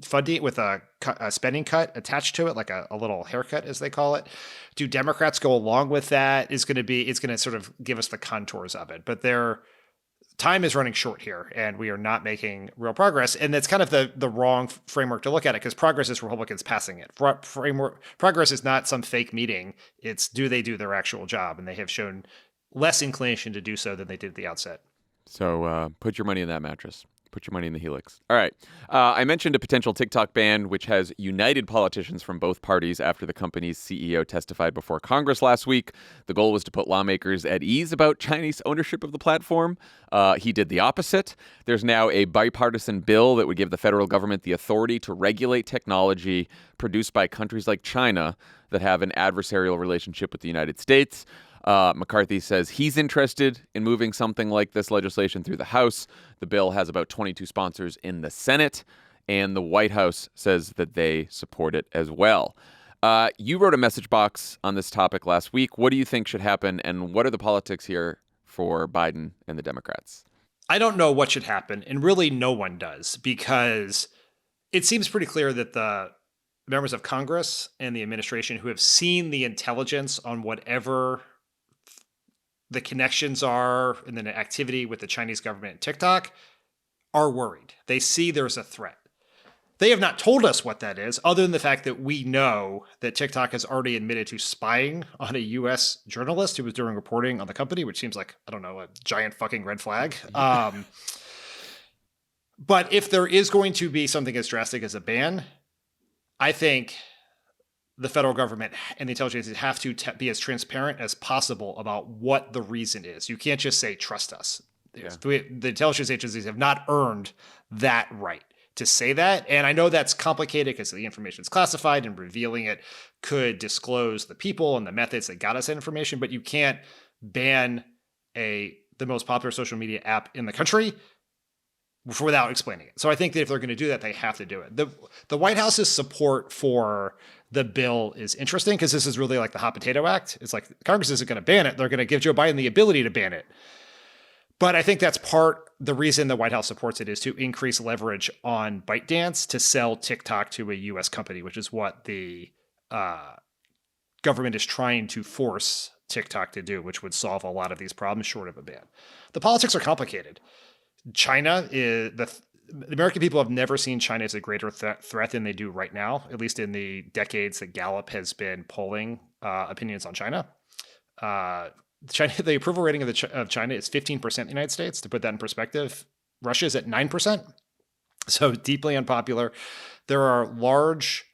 funding, with a spending cut attached to it, like a little haircut, as they call it? Do Democrats go along with that? It's going to sort of give us the contours of it. But their time is running short here, and we are not making real progress. And that's kind of the wrong framework to look at it, because progress is Republicans passing it. Progress is not some fake meeting. It's do they do their actual job? And they have shown less inclination to do so than they did at the outset. So put your money in that mattress. Put your money in the helix. All right. I mentioned a potential TikTok ban, which has united politicians from both parties after the company's CEO testified before Congress last week. The goal was to put lawmakers at ease about Chinese ownership of the platform. He did the opposite. There's now a bipartisan bill that would give the federal government the authority to regulate technology produced by countries like China that have an adversarial relationship with the United States. McCarthy says he's interested in moving something like this legislation through the House. The bill has about 22 sponsors in the Senate, and the White House says that they support it as well. You wrote a message box on this topic last week. What do you think should happen, and what are the politics here for Biden and the Democrats? I don't know what should happen, and really no one does, because it seems pretty clear that the members of Congress and the administration who have seen the intelligence on whatever the connections are and the activity with the Chinese government and TikTok are worried. They see there's a threat. They have not told us what that is, other than the fact that we know that TikTok has already admitted to spying on a U.S. journalist who was doing reporting on the company, which seems like, I don't know, a giant fucking red flag. But if there is going to be something as drastic as a ban, I think the federal government and the intelligence agencies have to be as transparent as possible about what the reason is. You can't just say, trust us. Yeah. The intelligence agencies have not earned that right to say that. And I know that's complicated because the information is classified, and revealing it could disclose the people and the methods that got us that information, but you can't ban the most popular social media app in the country without explaining it. So I think that if they're going to do that, they have to do it. The White House's support for the bill is interesting, because this is really like the Hot Potato Act. It's like Congress isn't going to ban it. They're going to give Joe Biden the ability to ban it. But I think that's the reason the White House supports it is to increase leverage on ByteDance to sell TikTok to a U.S. company, which is what the government is trying to force TikTok to do, which would solve a lot of these problems short of a ban. The politics are complicated. China is the American people have never seen China as a greater threat than they do right now, at least in the decades that Gallup has been polling opinions on China. The approval rating of China is 15% in the United States. To put that in perspective, Russia is at 9%. So deeply unpopular. There are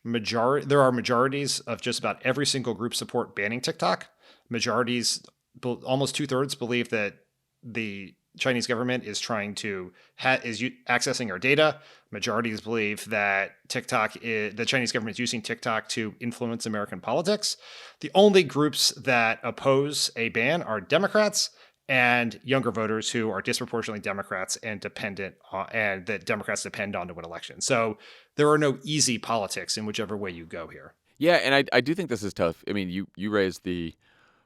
majorities of just about every single group support banning TikTok. Majorities, almost 2/3, believe that the Chinese government is trying to accessing our data. Majorities believe that the Chinese government is using TikTok to influence American politics. The only groups that oppose a ban are Democrats and younger voters who are disproportionately Democrats and that Democrats depend on to win elections. So there are no easy politics in whichever way you go here. Yeah, and I do think this is tough. I mean, you raised the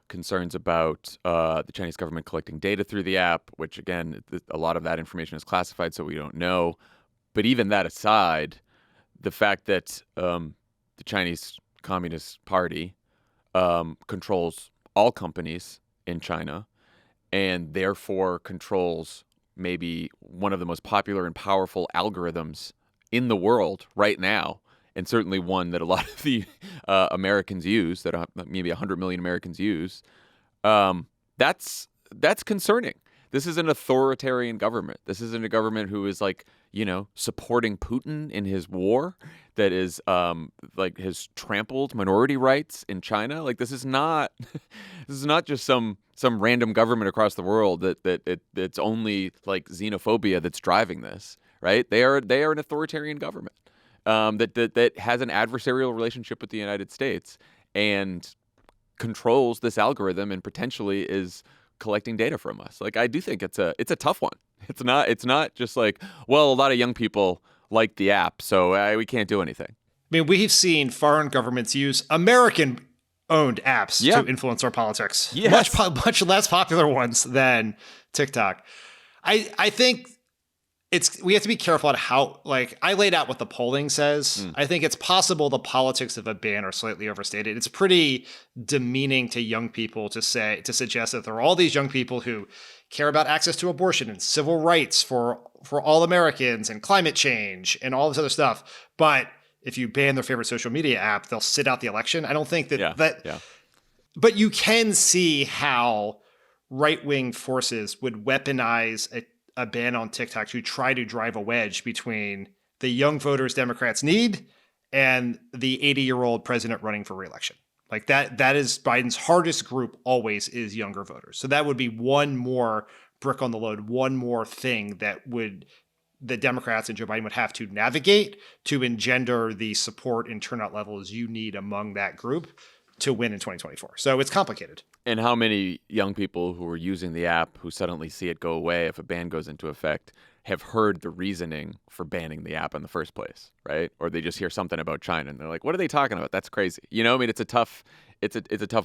concerns about the Chinese government collecting data through the app, which, again, a lot of that information is classified, so we don't know. But even that aside, the fact that the Chinese Communist Party controls all companies in China and therefore controls maybe one of the most popular and powerful algorithms in the world right now, and certainly one that a lot of the Americans use, that maybe 100 million Americans use, that's concerning. This is an authoritarian government. This isn't a government who is supporting Putin in his war, that is has trampled minority rights in China. Like, this is not just some random government across the world that's only like xenophobia that's driving this, right? They are an authoritarian government that has an adversarial relationship with the United States and controls this algorithm and potentially is collecting data from us. Like, I do think it's a tough one. It's not just like, well, a lot of young people like the app, so we can't do anything. I mean, we've seen foreign governments use American-owned apps to influence our politics. Yes. Much less popular ones than TikTok. I think we have to be careful on how, I laid out what the polling says. I think it's possible the politics of a ban are slightly overstated. It's pretty demeaning to young people to suggest that there are all these young people who care about access to abortion and civil rights for all Americans and climate change and all this other stuff. But if you ban their favorite social media app, they'll sit out the election. I don't think that. But you can see how right-wing forces would weaponize a ban on TikTok to try to drive a wedge between the young voters Democrats need and the 80-year-old president running for re-election. Like, that is Biden's hardest group always, is younger voters. So that would be one more brick on the load, one more thing that the Democrats and Joe Biden would have to navigate to engender the support and turnout levels you need among that group to win in 2024. So it's complicated. And how many young people who are using the app, who suddenly see it go away if a ban goes into effect, have heard the reasoning for banning the app in the first place, right? Or they just hear something about China and they're like, what are they talking about? That's crazy. I mean, it's a tough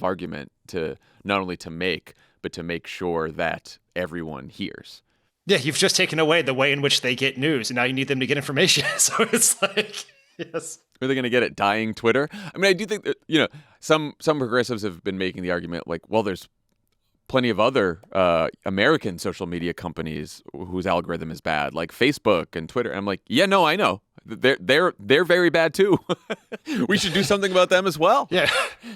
argument to not only to make, but to make sure that everyone hears. Yeah, you've just taken away the way in which they get news, and now you need them to get information. So it's like, yes. Are they going to get it dying Twitter? I mean, I do think that, some progressives have been making the argument like, well, there's plenty of other American social media companies whose algorithm is bad, like Facebook and Twitter. And I'm like, yeah, no, I know. They're very bad too. We should do something about them as well. Yeah,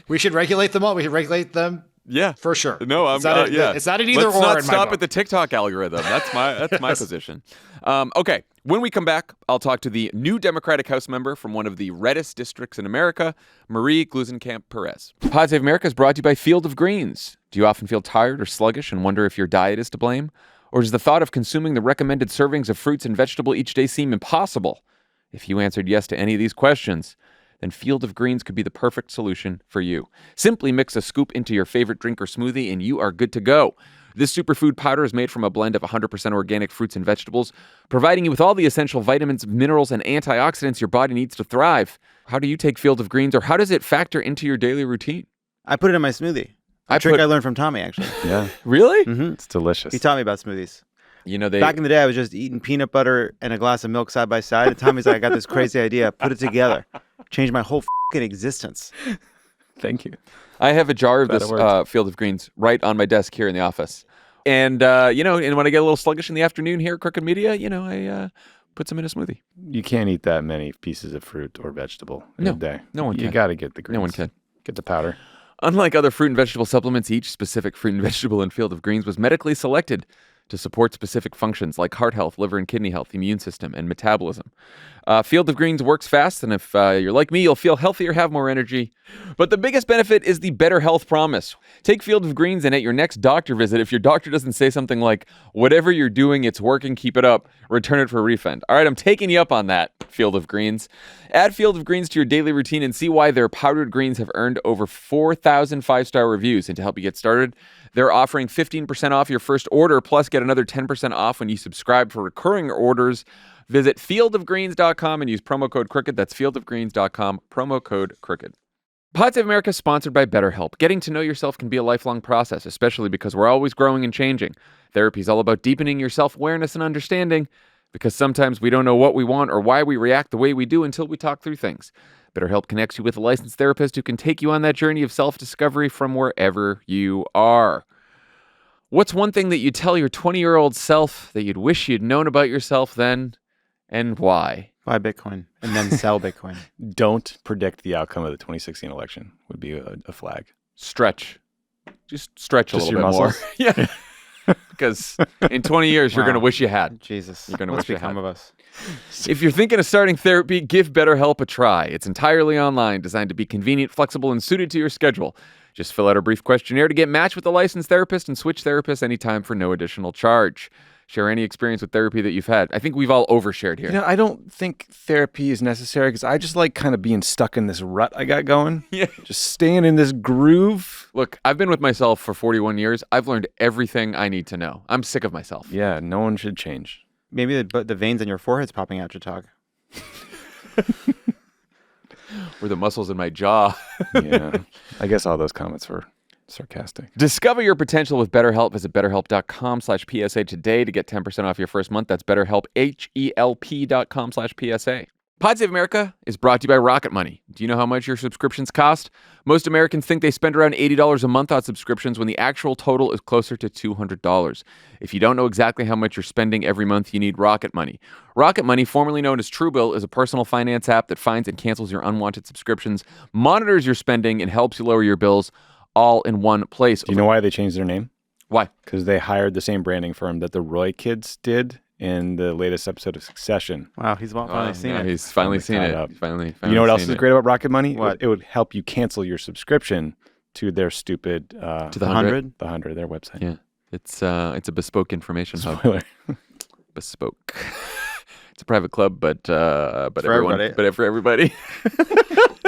we should regulate them all. We should regulate them. Yeah, for sure. No, it's not an either or. Let's not stop at the TikTok algorithm. That's my position. Okay, when we come back, I'll talk to the new Democratic House member from one of the reddest districts in America, Marie Gluesenkamp-Perez. Pod Save America is brought to you by Field of Greens. Do you often feel tired or sluggish and wonder if your diet is to blame? Or does the thought of consuming the recommended servings of fruits and vegetables each day seem impossible? If you answered yes to any of these questions, then Field of Greens could be the perfect solution for you. Simply mix a scoop into your favorite drink or smoothie and you are good to go. This superfood powder is made from a blend of 100% organic fruits and vegetables, providing you with all the essential vitamins, minerals, and antioxidants your body needs to thrive. How do you take Field of Greens, or how does it factor into your daily routine? I put it in my smoothie. A trick I learned from Tommy, actually. Yeah. Really? Mm-hmm. It's delicious. He taught me about smoothies. You know, Back in the day, I was just eating peanut butter and a glass of milk side by side. And Tommy's like, I got this crazy idea. Put it together. Changed my whole fucking existence. Thank you. I have a jar of Glad this it worked. Field of Greens right on my desk here in the office. And, you know, and when I get a little sluggish in the afternoon here at Crooked Media, you know, I put some in a smoothie. You can't eat that many pieces of fruit or vegetable in a day. No one You can. got to get the greens. No one can. Get the powder. Unlike other fruit and vegetable supplements, each specific fruit and vegetable in Field of Greens was medically selected to support specific functions like heart health, liver and kidney health, immune system, and metabolism. Field of Greens works fast, and if you're like me, you'll feel healthier, have more energy. But the biggest benefit is the better health promise. Take Field of Greens, and at your next doctor visit, if your doctor doesn't say something like, whatever you're doing, it's working, keep it up, return it for a refund. All right, I'm taking you up on that, Field of Greens. Add Field of Greens to your daily routine and see why their powdered greens have earned over 4,000 five-star reviews. And to help you get started, they're offering 15% off your first order, plus get another 10% off when you subscribe for recurring orders. Visit fieldofgreens.com and use promo code Crooked. That's fieldofgreens.com, promo code Crooked. Pod Save America is sponsored by BetterHelp. Getting to know yourself can be a lifelong process, especially because we're always growing and changing. Therapy is all about deepening your self-awareness and understanding, because sometimes we don't know what we want or why we react the way we do until we talk through things. BetterHelp connects you with a licensed therapist who can take you on that journey of self-discovery from wherever you are. What's one thing that you tell your 20-year-old self that you'd wish you'd known about yourself then, and why? Buy Bitcoin and then sell Bitcoin. Don't predict the outcome of the 2016 election would be a flag. Stretch. Just stretch a Just little your bit muscles? more. Yeah. Because in 20 years, you're Wow. going to wish you had. Jesus. You're gonna What's wish you become had. of us? If you're thinking of starting therapy, give BetterHelp a try. It's entirely online, designed to be convenient, flexible, and suited to your schedule. Just fill out a brief questionnaire to get matched with a licensed therapist and switch therapists anytime for no additional charge. Share any experience with therapy that you've had. I think we've all overshared here. You know, I don't think therapy is necessary because I just like kind of being stuck in this rut I got going. Yeah. Just staying in this groove. Look, I've been with myself for 41 years. I've learned everything I need to know. I'm sick of myself. Yeah, no one should change. Maybe the veins on your forehead's popping out should talk. Or the muscles in my jaw. Yeah. I guess all those comments were sarcastic. Discover your potential with BetterHelp. Visit BetterHelp.com/PSA today to get 10% off your first month. That's BetterHelp, HELP.com/PSA. Pod Save America is brought to you by Rocket Money. Do you know how much your subscriptions cost? Most Americans think they spend around $80 a month on subscriptions when the actual total is closer to $200. If you don't know exactly how much you're spending every month, you need Rocket Money. Rocket Money, formerly known as Truebill, is a personal finance app that finds and cancels your unwanted subscriptions, monitors your spending, and helps you lower your bills all in one place. Do you know why they changed their name? Why? Because they hired the same branding firm that the Roy kids did in the latest episode of Succession. Wow, he's finally seen yeah, it. He's finally seen caught it. up. Finally You know what else seen is it. great about Rocket Money? What? It would help you cancel your subscription to their stupid To the 100? the 100, their website. Yeah. It's a bespoke information hub. Spoiler. Bespoke. It's a private club, but everyone, everybody. but for everybody.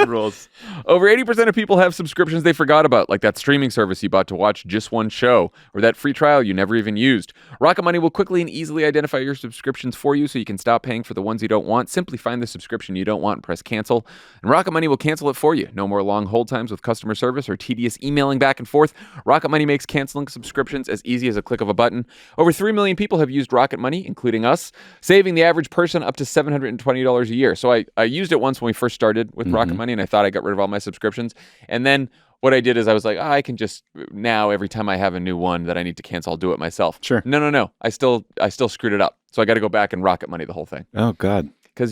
Rules. Over 80% of people have subscriptions they forgot about, like that streaming service you bought to watch just one show, or that free trial you never even used. Rocket Money will quickly and easily identify your subscriptions for you so you can stop paying for the ones you don't want. Simply find the subscription you don't want and press cancel, and Rocket Money will cancel it for you. No more long hold times with customer service or tedious emailing back and forth. Rocket Money makes canceling subscriptions as easy as a click of a button. Over 3 million people have used Rocket Money, including us, saving the average person up to $720 a year. So I used it once when we first started with Rocket Money, and I thought I got rid of all my subscriptions. And then what I did is I was like, I can just now every time I have a new one that I need to cancel, I'll do it myself. Sure. No. I still screwed it up. So I got to go back and Rocket Money the whole thing. Oh, God. Because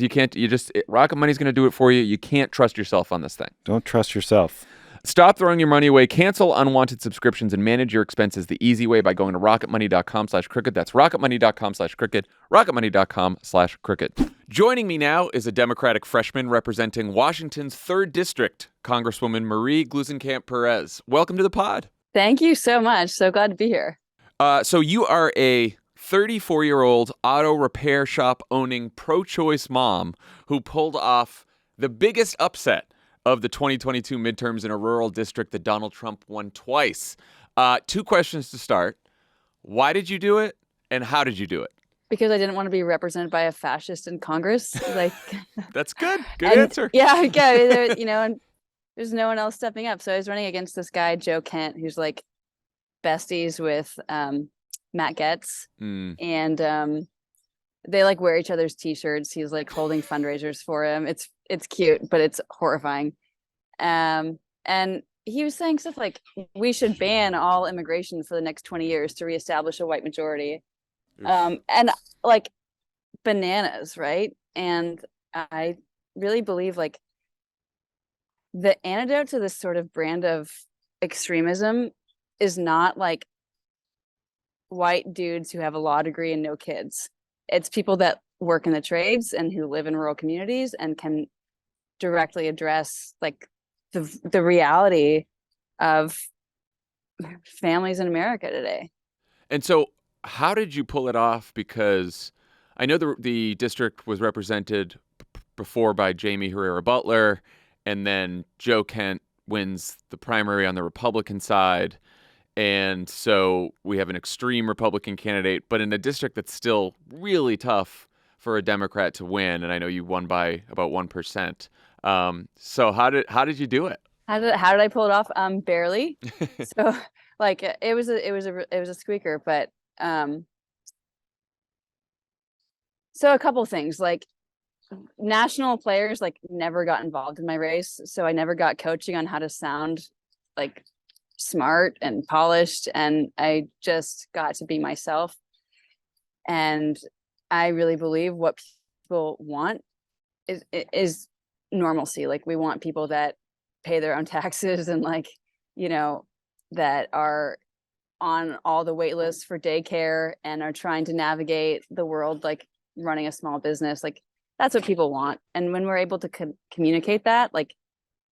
Rocket Money's going to do it for you. You can't trust yourself on this thing. Don't trust yourself. Stop throwing your money away. Cancel unwanted subscriptions and manage your expenses the easy way by going to rocketmoney.com/crooked. That's rocketmoney.com/crooked. rocketmoney.com/crooked. Joining me now is a Democratic freshman representing Washington's 3rd District, Congresswoman Marie Gluesenkamp-Perez. Welcome to the pod. Thank you so much. So glad to be here. So you are a 34-year-old auto repair shop owning pro-choice mom who pulled off the biggest upset of the 2022 midterms in a rural district that Donald Trump won twice. 2 questions to start. Why did you do it, and how did you do it? Because I didn't want to be represented by a fascist in Congress. Like, That's good. Good and- answer. Yeah, there, and there's no one else stepping up. So I was running against this guy, Joe Kent, who's like besties with Matt Getz, Mm. and they like wear each other's t-shirts. He's like holding fundraisers for him. It's cute, but it's horrifying. And he was saying stuff like, we should ban all immigration for the next 20 years to reestablish a white majority. And like bananas, right? And I really believe like the antidote to this sort of brand of extremism is not like white dudes who have a law degree and no kids. It's people that work in the trades and who live in rural communities and can directly address like the reality of families in America today. And so how did you pull it off? Because I know the district was represented before by Jamie Herrera Butler, and then Joe Kent wins the primary on the Republican side. And so we have an extreme Republican candidate, but in a district that's still really tough for a Democrat to win. And I know you won by about 1%. So how did you do it? How did I pull it off? Barely. So like it was a squeaker, but so a couple things, like national players like never got involved in my race, so I never got coaching on how to sound like smart and polished, and I just got to be myself. And I really believe what people want is normalcy. Like we want people that pay their own taxes and like, you know, that are on all the wait lists for daycare and are trying to navigate the world like running a small business. Like that's what people want. And when we're able to communicate that, like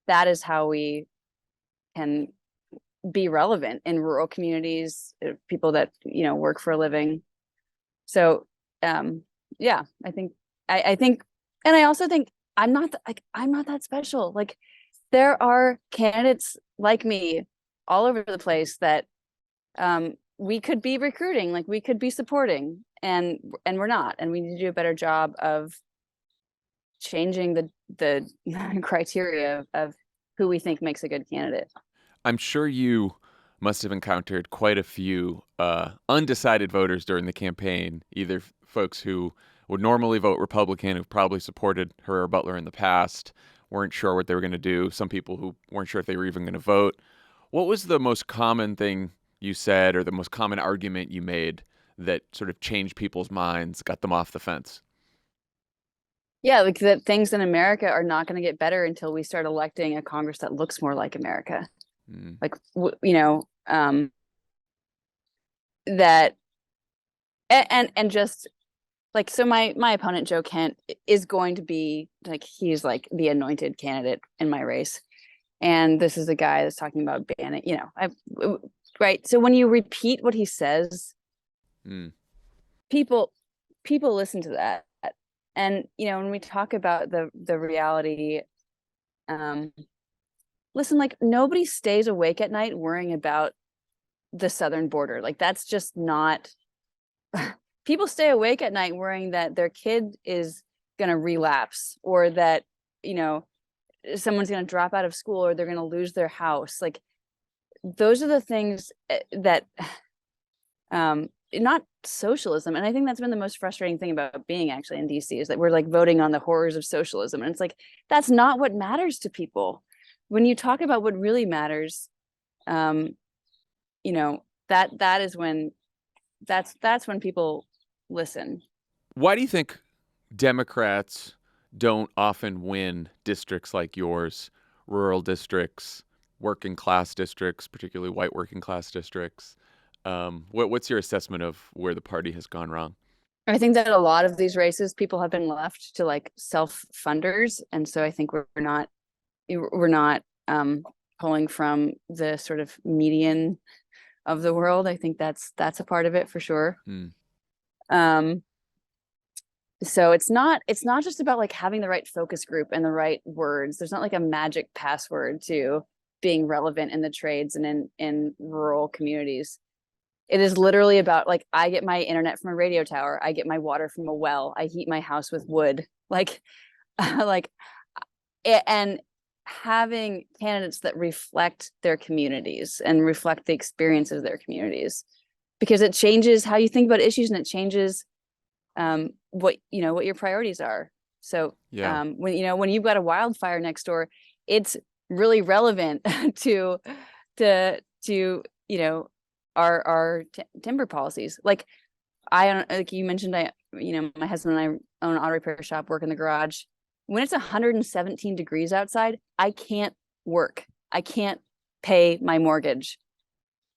that is how we can be relevant in rural communities, people that, you know, work for a living. So yeah, I think, and I also think I'm not that special. Like there are candidates like me all over the place that we could be recruiting, like we could be supporting, and we're not. And we need to do a better job of changing the criteria of who we think makes a good candidate. I'm sure you must have encountered quite a few undecided voters during the campaign, either folks who would normally vote Republican, who've probably supported Herrera Butler in the past, weren't sure what they were going to do, some people who weren't sure if they were even going to vote. What was the most common thing you said or the most common argument you made that sort of changed people's minds, got them off the fence? Yeah, like that things in America are not going to get better until we start electing a Congress that looks more like America. Like, you know, that, and just like, so my opponent, Joe Kent, is going to be like, he's like the anointed candidate in my race. And this is a guy that's talking about banning, you know, right. So when you repeat what he says, people listen to that. And, you know, when we talk about the reality, listen, like nobody stays awake at night worrying about the southern border. Like that's just not, people stay awake at night worrying that their kid is going to relapse, or that, you know, someone's going to drop out of school, or they're going to lose their house. Like those are the things that, not socialism. And I think that's been the most frustrating thing about being actually in DC, is that we're like voting on the horrors of socialism. And it's like, that's not what matters to people. When you talk about what really matters, you know, that is when that's when people listen. Why do you think Democrats don't often win districts like yours, rural districts, working class districts, particularly white working class districts? What's your assessment of where the party has gone wrong? I think that a lot of these races, people have been left to like self-funders. And so I think we're not pulling from the sort of median of the world. I think that's a part of it for sure. So it's not just about like having the right focus group and the right words. There's not like a magic password to being relevant in the trades and in rural communities. It is literally about like, I get my internet from a radio tower. I get my water from a well. I heat my house with wood. Like, and having candidates that reflect their communities and reflect the experiences of their communities. because it changes how you think about issues, and it changes what your priorities are. So when you've got a wildfire next door, it's really relevant to our timber policies. Like you mentioned, my husband and I own an auto repair shop, work in the garage. When it's 117 degrees outside, I can't work. I can't pay my mortgage.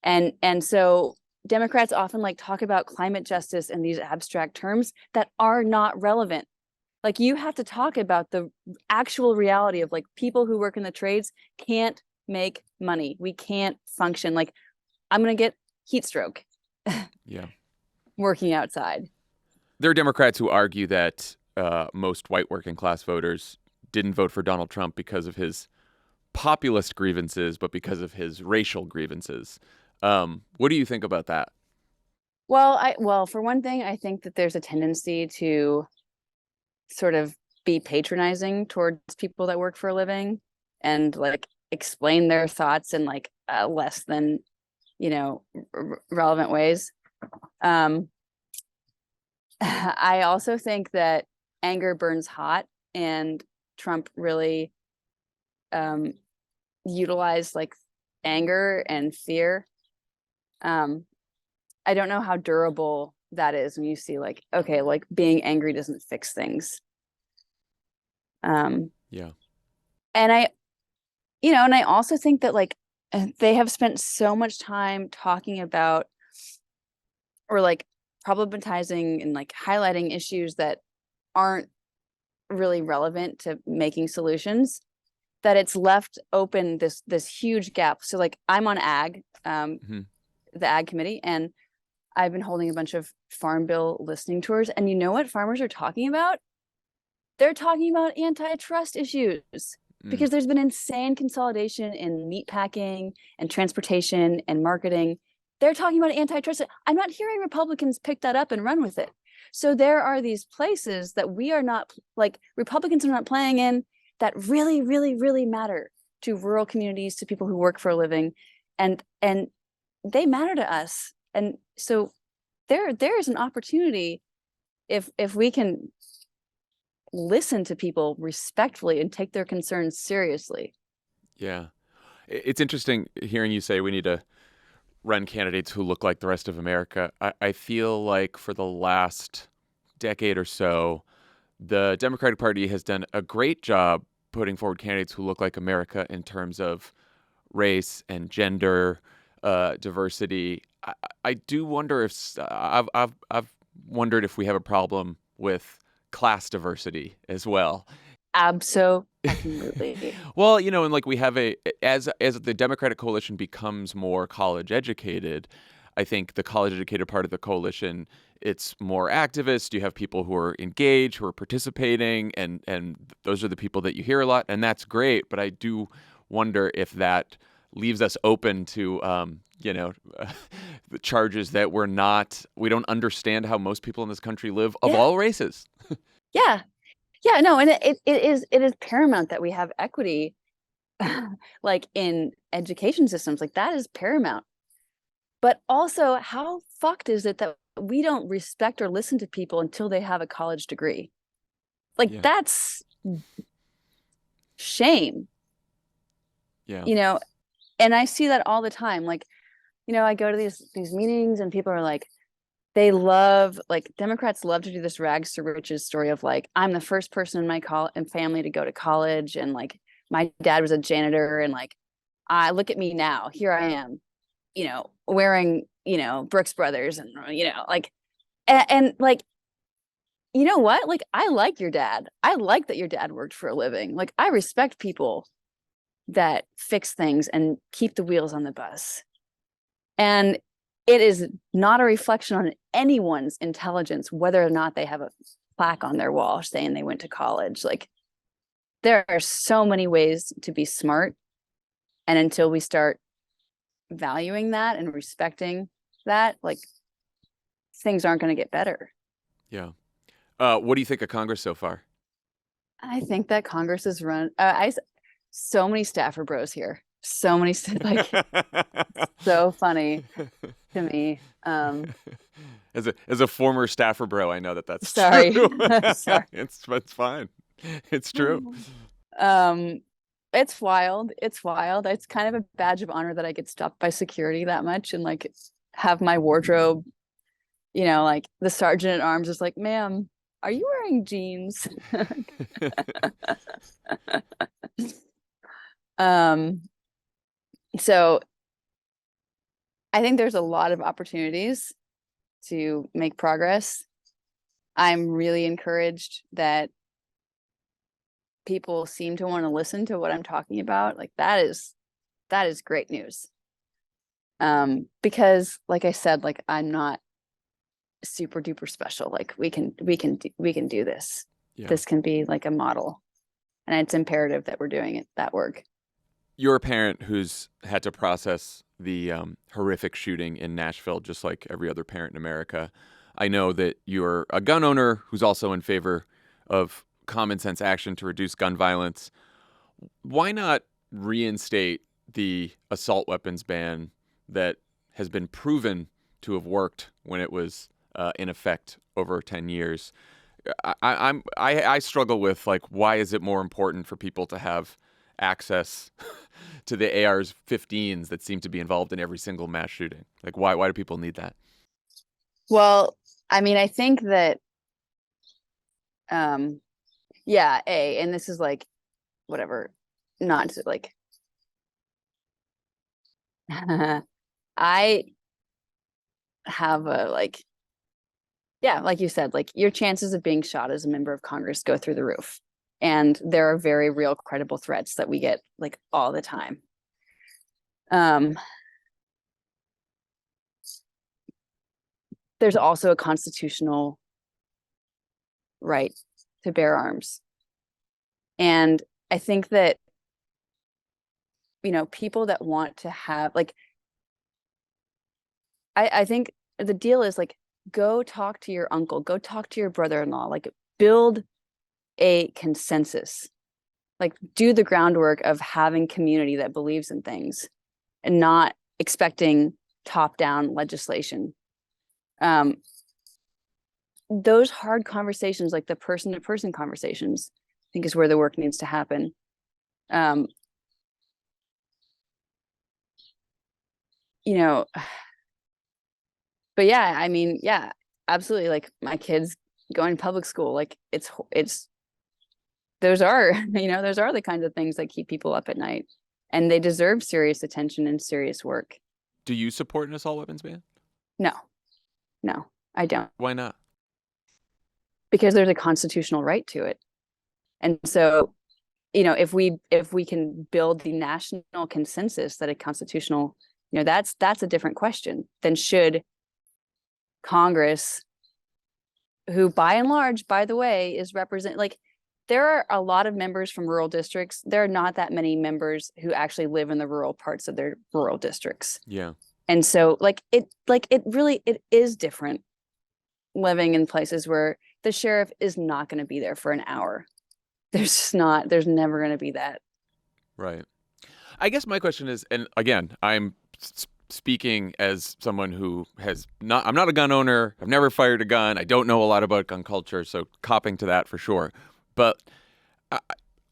And so Democrats often talk about climate justice in these abstract terms that are not relevant. Like, you have to talk about the actual reality of people who work in the trades can't make money. We can't function. Like, I'm going to get heat stroke. Yeah. Working outside. There are Democrats who argue that most white working class voters didn't vote for Donald Trump because of his populist grievances, but because of his racial grievances. What do you think about that? Well, for one thing, I think that there's a tendency to sort of be patronizing towards people that work for a living and explain their thoughts in less than relevant ways. I also think that anger burns hot, and Trump really utilized anger and fear. I don't know how durable that is when you see being angry doesn't fix things. Yeah. And I also think that they have spent so much time talking about or problematizing and highlighting issues that aren't really relevant to making solutions, that it's left open this huge gap. So I'm on ag, the ag committee, and I've been holding a bunch of farm bill listening tours. And you know what farmers are talking about? They're talking about antitrust issues because there's been insane consolidation in meat packing and transportation and marketing. They're talking about antitrust. I'm not hearing Republicans pick that up and run with it. So there are these places that we are not, Republicans are not playing in, that really, really, really matter to rural communities, to people who work for a living, and they matter to us. And so there is an opportunity if we can listen to people respectfully and take their concerns seriously. Yeah. It's interesting hearing you say we need to run candidates who look like the rest of America. I feel like for the last decade or so, the Democratic Party has done a great job putting forward candidates who look like America in terms of race and gender diversity. I do wonder if I've wondered if we have a problem with class diversity as well. Absolutely. Well, and we have as the Democratic coalition becomes more college educated, I think the college educated part of the coalition, it's more activist. You have people who are engaged, who are participating, and those are the people that you hear a lot, and that's great. But I do wonder if that leaves us open to the charges that we don't understand how most people in this country live of all races. Yeah, no, and it is paramount that we have equity in education systems. That is paramount. But also, how fucked is it that we don't respect or listen to people until they have a college degree? That's shame. Yeah. And I see that all the time. I go to these meetings and people are they love, Democrats love to do this rags to riches story of I'm the first person in my family to go to college, and my dad was a janitor, and I look at me now, here I am, wearing, Brooks Brothers, and and you know what? I like your dad. I like that your dad worked for a living. I respect people that fix things and keep the wheels on the bus. And it is not a reflection on anyone's intelligence whether or not they have a plaque on their wall saying they went to college. There are so many ways to be smart. And until we start valuing that and respecting that, things aren't going to get better. Yeah. What do you think of Congress so far? I think that Congress is run. So many staffer bros here. So many, so funny. to me. As a former staffer bro, I know that's Sorry. true. Sorry. It's fine. It's true. It's wild. It's wild. It's kind of a badge of honor that I get stopped by security that much and like have my wardrobe, like the sergeant at arms is like, ma'am, are you wearing jeans? So I think there's a lot of opportunities to make progress. I'm really encouraged that people seem to want to listen to what I'm talking about. Like that is great news. Because like I said, like I'm not super duper special. Like we can do this. Yeah. This can be like a model. And it's imperative that we're doing that work. You're a parent who's had to process the horrific shooting in Nashville, just like every other parent in America. I know that you're a gun owner who's also in favor of common sense action to reduce gun violence. Why not reinstate the assault weapons ban that has been proven to have worked when it was in effect over 10 years? I struggle with, like, why is it more important for people to have access to the AR-15s that seem to be involved in every single mass shooting? Like, why do people need that? Well, I mean, I think that, and this is like, whatever, not to, like, I have a, like, like you said, like your chances of being shot as a member of Congress go through the roof. And there are very real, credible threats that we get like all the time. There's also a constitutional right to bear arms. And I think that, people that want to have, like, I think the deal is like, go talk to your uncle, go talk to your brother-in-law, like build a consensus, like do the groundwork of having community that believes in things and not expecting top-down legislation. Those hard conversations, like the person-to-person conversations, I think is where the work needs to happen. But yeah, I mean, yeah, absolutely. Like my kids going to public school, like it's those are the kinds of things that keep people up at night, and they deserve serious attention and serious work. Do you support an assault weapons ban? No, I don't. Why not? Because there's a constitutional right to it. And so, if we can build the national consensus that a constitutional, that's a different question than should Congress, who by and large, by the way, is like there are a lot of members from rural districts. There are not that many members who actually live in the rural parts of their rural districts. Yeah. And so it is different living in places where the sheriff is not going to be there for an hour. There's never going to be that. Right. I guess my question is, and again, I'm speaking as someone who I'm not a gun owner. I've never fired a gun. I don't know a lot about gun culture, so copping to that for sure. But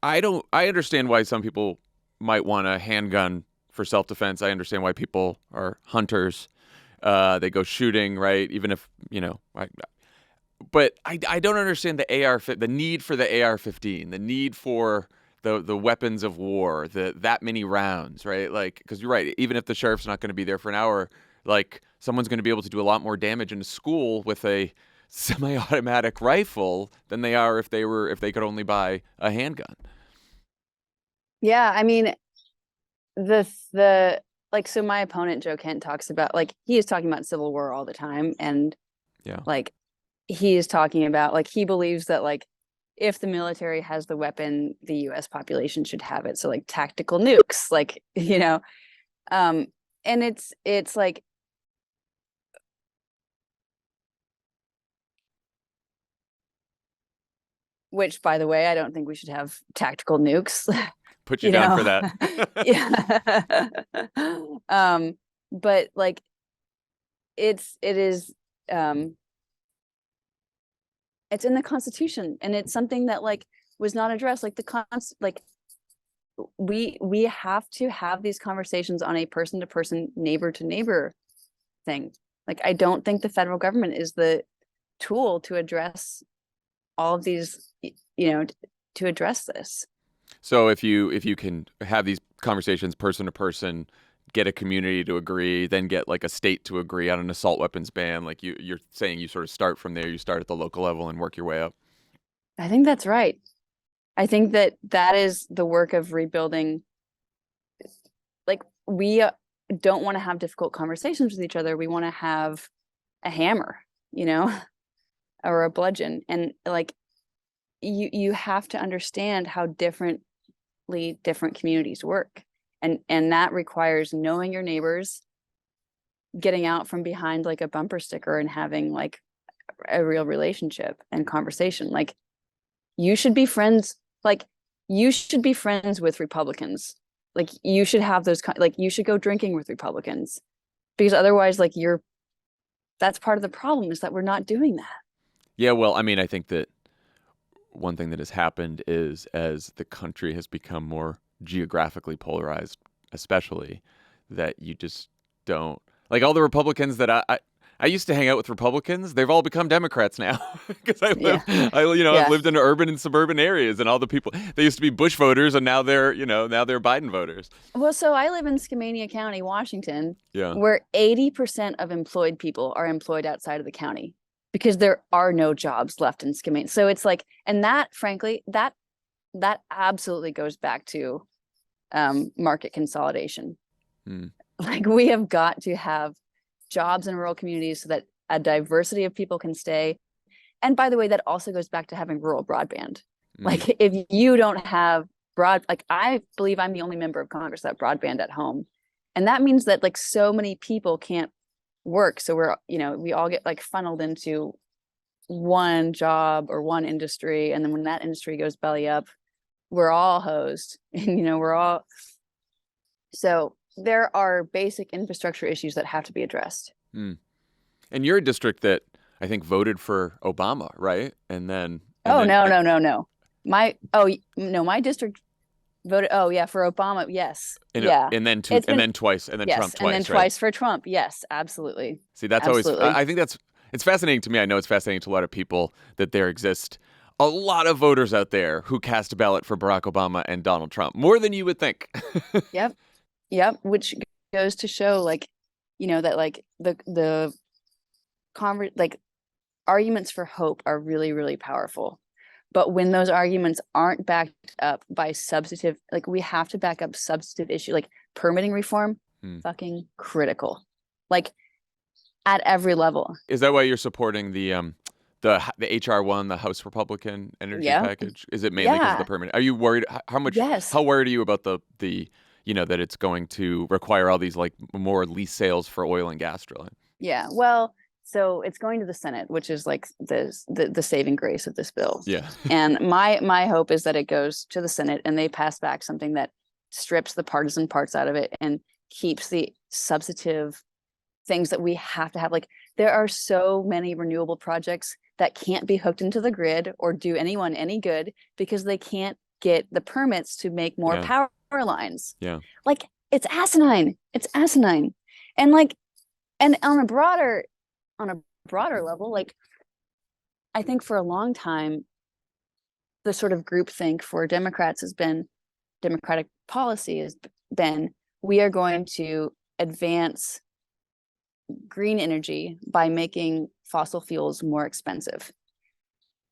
I understand why some people might want a handgun for self-defense. I understand why people are hunters. They go shooting, right? Even if, but I don't understand the need for the AR-15, the need for the weapons of war, that many rounds, right? Like, because you're right, even if the sheriff's not going to be there for an hour, like someone's going to be able to do a lot more damage in a school with a semi-automatic rifle than they are if they could only buy a handgun. Yeah, I mean, so my opponent Joe Kent talks about, like, he is talking about Civil War all the time, and like he is talking about, like, he believes that, like, if the military has the weapon, the US population should have it. So like tactical nukes, like, and it's like, which, by the way, I don't think we should have tactical nukes. Put you down for that. Yeah. But like, it is it's in the Constitution, and it's something that like was not addressed. Like we have to have these conversations on a person to person, neighbor to neighbor thing. Like, I don't think the federal government is the tool to address all of these, to address this. So if you can have these conversations person to person, get a community to agree, then get like a state to agree on an assault weapons ban, like you're saying, you sort of start from there. You start at the local level and work your way up. I think that's right. I think that is the work of rebuilding. Like, we don't want to have difficult conversations with each other. We want to have a hammer, or a bludgeon. And like, you have to understand how different communities work. And that requires knowing your neighbors, getting out from behind like a bumper sticker and having like a real relationship and conversation. Like, you should be friends. Like, you should be friends with Republicans. Like, you should have those, like, you should go drinking with Republicans, because otherwise, like, that's part of the problem, is that we're not doing that. Yeah, well, I mean, I think that one thing that has happened is, as the country has become more geographically polarized, especially, that you just don't, like, all the Republicans that I used to hang out with Republicans, they've all become Democrats now, because I've lived in urban and suburban areas, and all the people, they used to be Bush voters, and now they're Biden voters. Well, so I live in Skamania County, Washington, Yeah. where 80% of employed people are employed outside of the county, because there are no jobs left in Skamania. So it's like, and that, frankly, that absolutely goes back to market consolidation. Like, we have got to have jobs in rural communities so that a diversity of people can stay. And by the way, that also goes back to having rural broadband. Like, if you don't have like, I believe I'm the only member of Congress that broadband at home. And that means that like so many people can't work. So we're, we all get like funneled into one job or one industry. And then when that industry goes belly up, we're all hosed, and so there are basic infrastructure issues that have to be addressed. And you're a district that I think voted for Obama, right? No. My district voted. Oh yeah, for Obama. Yes. And then twice, and then twice, and then right? twice for Trump. Yes, absolutely. See, that's absolutely. always. I think it's fascinating to me. I know it's fascinating to a lot of people that there exist a lot of voters out there who cast a ballot for Barack Obama and Donald Trump, more than you would think. Yep. Which goes to show, like, that like the arguments for hope are really, really powerful. But when those arguments aren't backed up by substantive, like, we have to back up substantive issue, like permitting reform, fucking critical, like at every level. Is that why you're supporting the HR1, the House Republican energy package? Is it mainly because of the permit? Are you worried? How much? Yes. How worried are you about the that it's going to require all these like more lease sales for oil and gas drilling? Yeah. Well, so it's going to the Senate, which is like the saving grace of this bill. Yeah. And my hope is that it goes to the Senate and they pass back something that strips the partisan parts out of it and keeps the substantive things that we have to have. Like, there are so many renewable projects that can't be hooked into the grid or do anyone any good because they can't get the permits to make more power lines. Yeah. Like, it's asinine. And like, and on a broader level, like, I think for a long time, the sort of groupthink for Democrats has been, Democratic policy has been, we are going to advance green energy by making fossil fuels more expensive.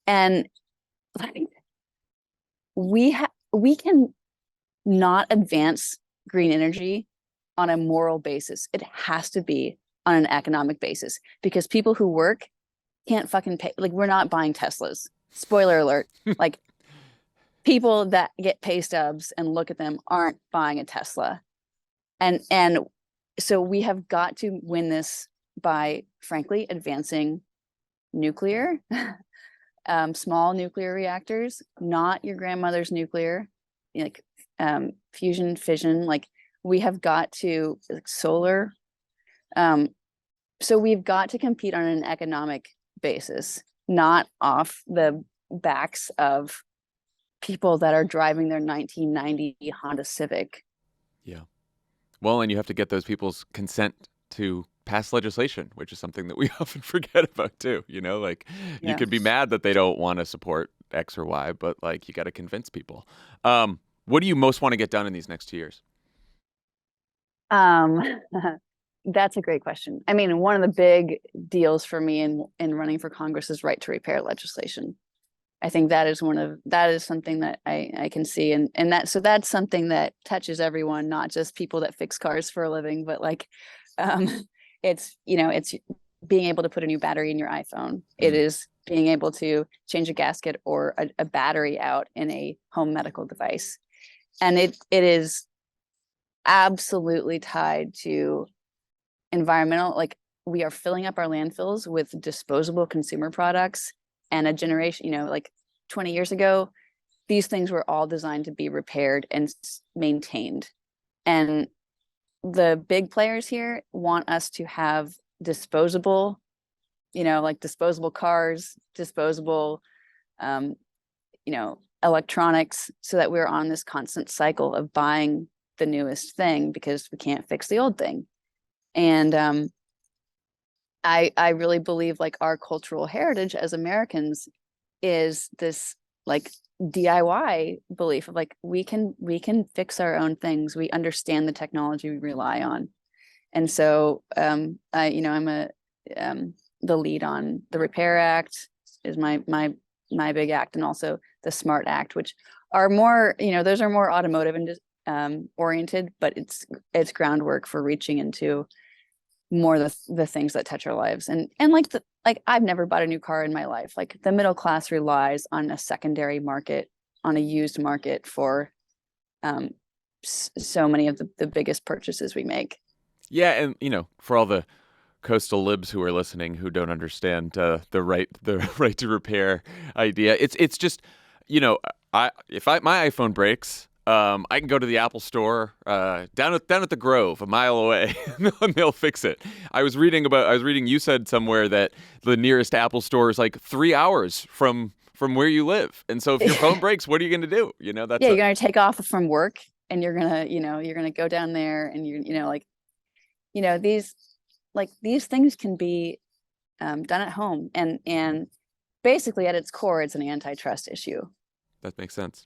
And like, we can not advance green energy on a moral basis. It has to be on an economic basis, because people who work can't fucking pay. Like, we're not buying Teslas. Spoiler alert. Like, people that get pay stubs and look at them aren't buying a Tesla. And so we have got to win this by, frankly, advancing nuclear, small nuclear reactors, not your grandmother's nuclear, like fusion, fission. Like, we have got to, like, solar, So we've got to compete on an economic basis, not off the backs of people that are driving their 1990 Honda Civic. Yeah. Well, and you have to get those people's consent to pass legislation, which is something that we often forget about too. You know, like you could be mad that they don't want to support X or Y, but like you got to convince people. What do you most want to get done in these next 2 years? That's a great question. I mean, one of the big deals for me in running for Congress is right to repair legislation. I think that is something that I can see, and that's something that touches everyone, not just people that fix cars for a living, but like it's being able to put a new battery in your iPhone. It is being able to change a gasket or a battery out in a home medical device, and it is absolutely tied to environmental. Like, we are filling up our landfills with disposable consumer products. And a generation, like 20 years ago, these things were all designed to be repaired and maintained. And the big players here want us to have disposable, like disposable cars, disposable, electronics, so that we're on this constant cycle of buying the newest thing because we can't fix the old thing. And I really believe like our cultural heritage as Americans is this like DIY belief of like we can fix our own things. We understand the technology we rely on. And so I'm the lead on the Repair Act is my big act, and also the Smart Act, which are more, those are more automotive and oriented, but it's groundwork for reaching into more the things that touch our lives. And like I've never bought a new car in my life. Like, the middle class relies on a secondary market, on a used market for so many of the biggest purchases we make. Yeah, and for all the coastal libs who are listening who don't understand the right to repair idea, it's just if my iPhone breaks, I can go to the Apple store down at the Grove, a mile away, and they'll fix it. I was reading you said somewhere that the nearest Apple store is like 3 hours from where you live, and so if your phone breaks, what are you going to do? You're going to take off from work, and you're gonna go down there, and these things can be done at home, and basically at its core, it's an antitrust issue. That makes sense.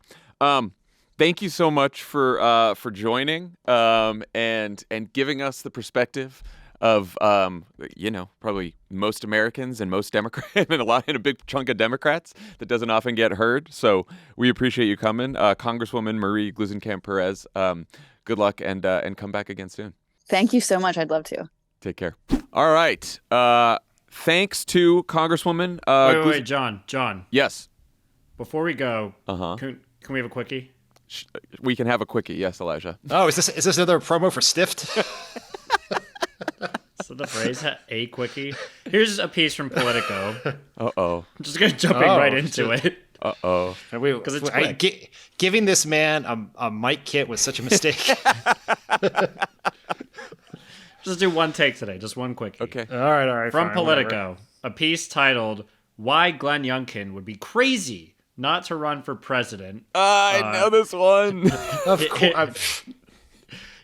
Thank you so much for joining and giving us the perspective of probably most Americans and most Democrats and a big chunk of Democrats that doesn't often get heard. So we appreciate you coming, Congresswoman Marie Gluesenkamp-Perez. Good luck and come back again soon. Thank you so much. I'd love to. Take care. All right. Thanks to Congresswoman. Wait, John. Yes. Before we go, can we have a quickie? We can have a quickie. Yes, Elijah. Oh, is this another promo for Stift? So the phrase, a quickie. Here's a piece from Politico. Uh-oh. I'm just going to jump right into it. Uh-oh. Because it's quick. Giving this man a mic kit was such a mistake. Just do one take today. Just one quickie. Okay. All right. From fine, Politico, whatever. a piece titled, "Why Glenn Youngkin Would Be Crazy Not to Run for President." I know this one. Of course.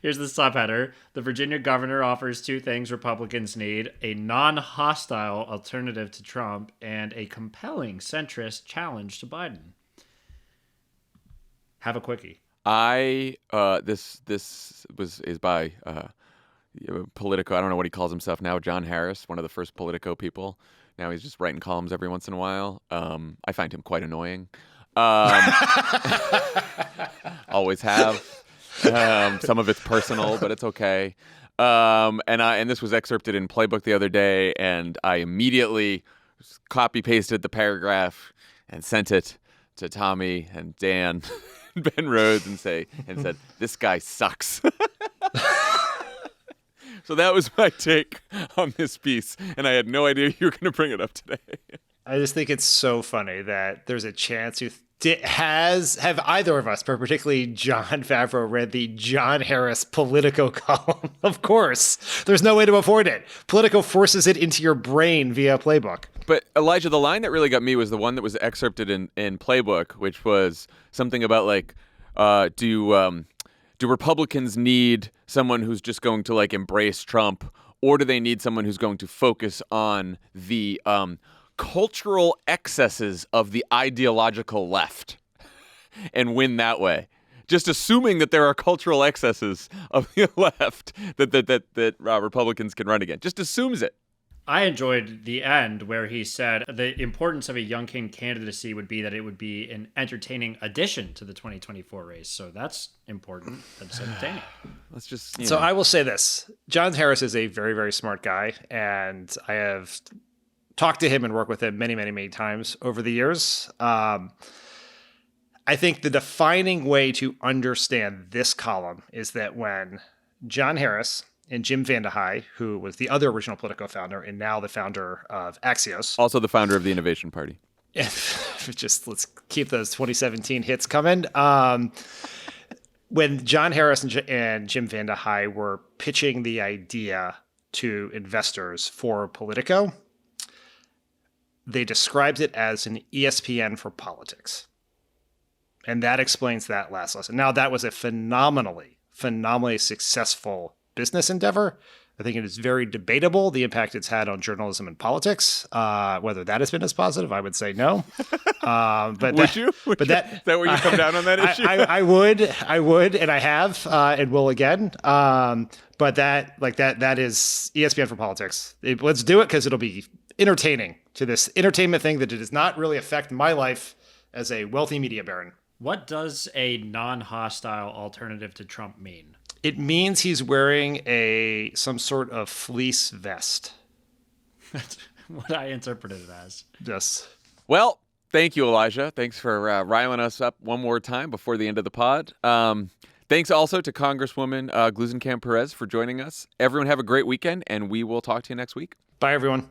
Here's the subheader. The Virginia governor offers two things Republicans need: a non-hostile alternative to Trump and a compelling centrist challenge to Biden. Have a quickie. This is by Politico. I don't know what he calls himself now. John Harris, one of the first Politico people. Now he's just writing columns every once in a while. I find him quite annoying. Always have. Some of it's personal, but it's okay. And this was excerpted in Playbook the other day, and I immediately copy pasted the paragraph and sent it to Tommy and Dan and Ben Rhodes and said, "This guy sucks." So that was my take on this piece, and I had no idea you were going to bring it up today. I just think it's so funny that there's a chance Have either of us, but particularly Jon Favreau, read the John Harris Politico column? Of course. There's no way to avoid it. Politico forces it into your brain via Playbook. But Elijah, the line that really got me was the one that was excerpted in Playbook, which was something about like, do Republicans need someone who's just going to like embrace Trump, or do they need someone who's going to focus on the cultural excesses of the ideological left and win that way? Just assuming that there are cultural excesses of the left that Republicans can run again. Just assumes it. I enjoyed the end where he said the importance of a Young King candidacy would be that it would be an entertaining addition to the 2024 race. So that's important. That's entertaining. Let's just. So I will say this: John Harris is a very, very smart guy, and I have talked to him and worked with him many, many, many times over the years. I think the defining way to understand this column is that when John Harris and Jim Vandehei, who was the other original Politico founder and now the founder of Axios. Also the founder of the Innovation Party. Just let's keep those 2017 hits coming. When John Harris and Jim Vandehei were pitching the idea to investors for Politico, they described it as an ESPN for politics. And that explains that last lesson. Now, that was a phenomenally successful business endeavor. I think it is very debatable the impact it's had on journalism and politics. Whether that has been as positive, I would say no. But Would you? Is that where you come down on that issue? I would, and I have, and will again. But that is ESPN for politics. Let's do it because it'll be entertaining to this entertainment thing that it does not really affect my life as a wealthy media baron. What does a non-hostile alternative to Trump mean? It means he's wearing some sort of fleece vest. That's what I interpreted it as. Yes. Well, thank you, Elijah. Thanks for riling us up one more time before the end of the pod. Thanks also to Congresswoman Gluesenkamp-Perez for joining us. Everyone have a great weekend, and we will talk to you next week. Bye, everyone.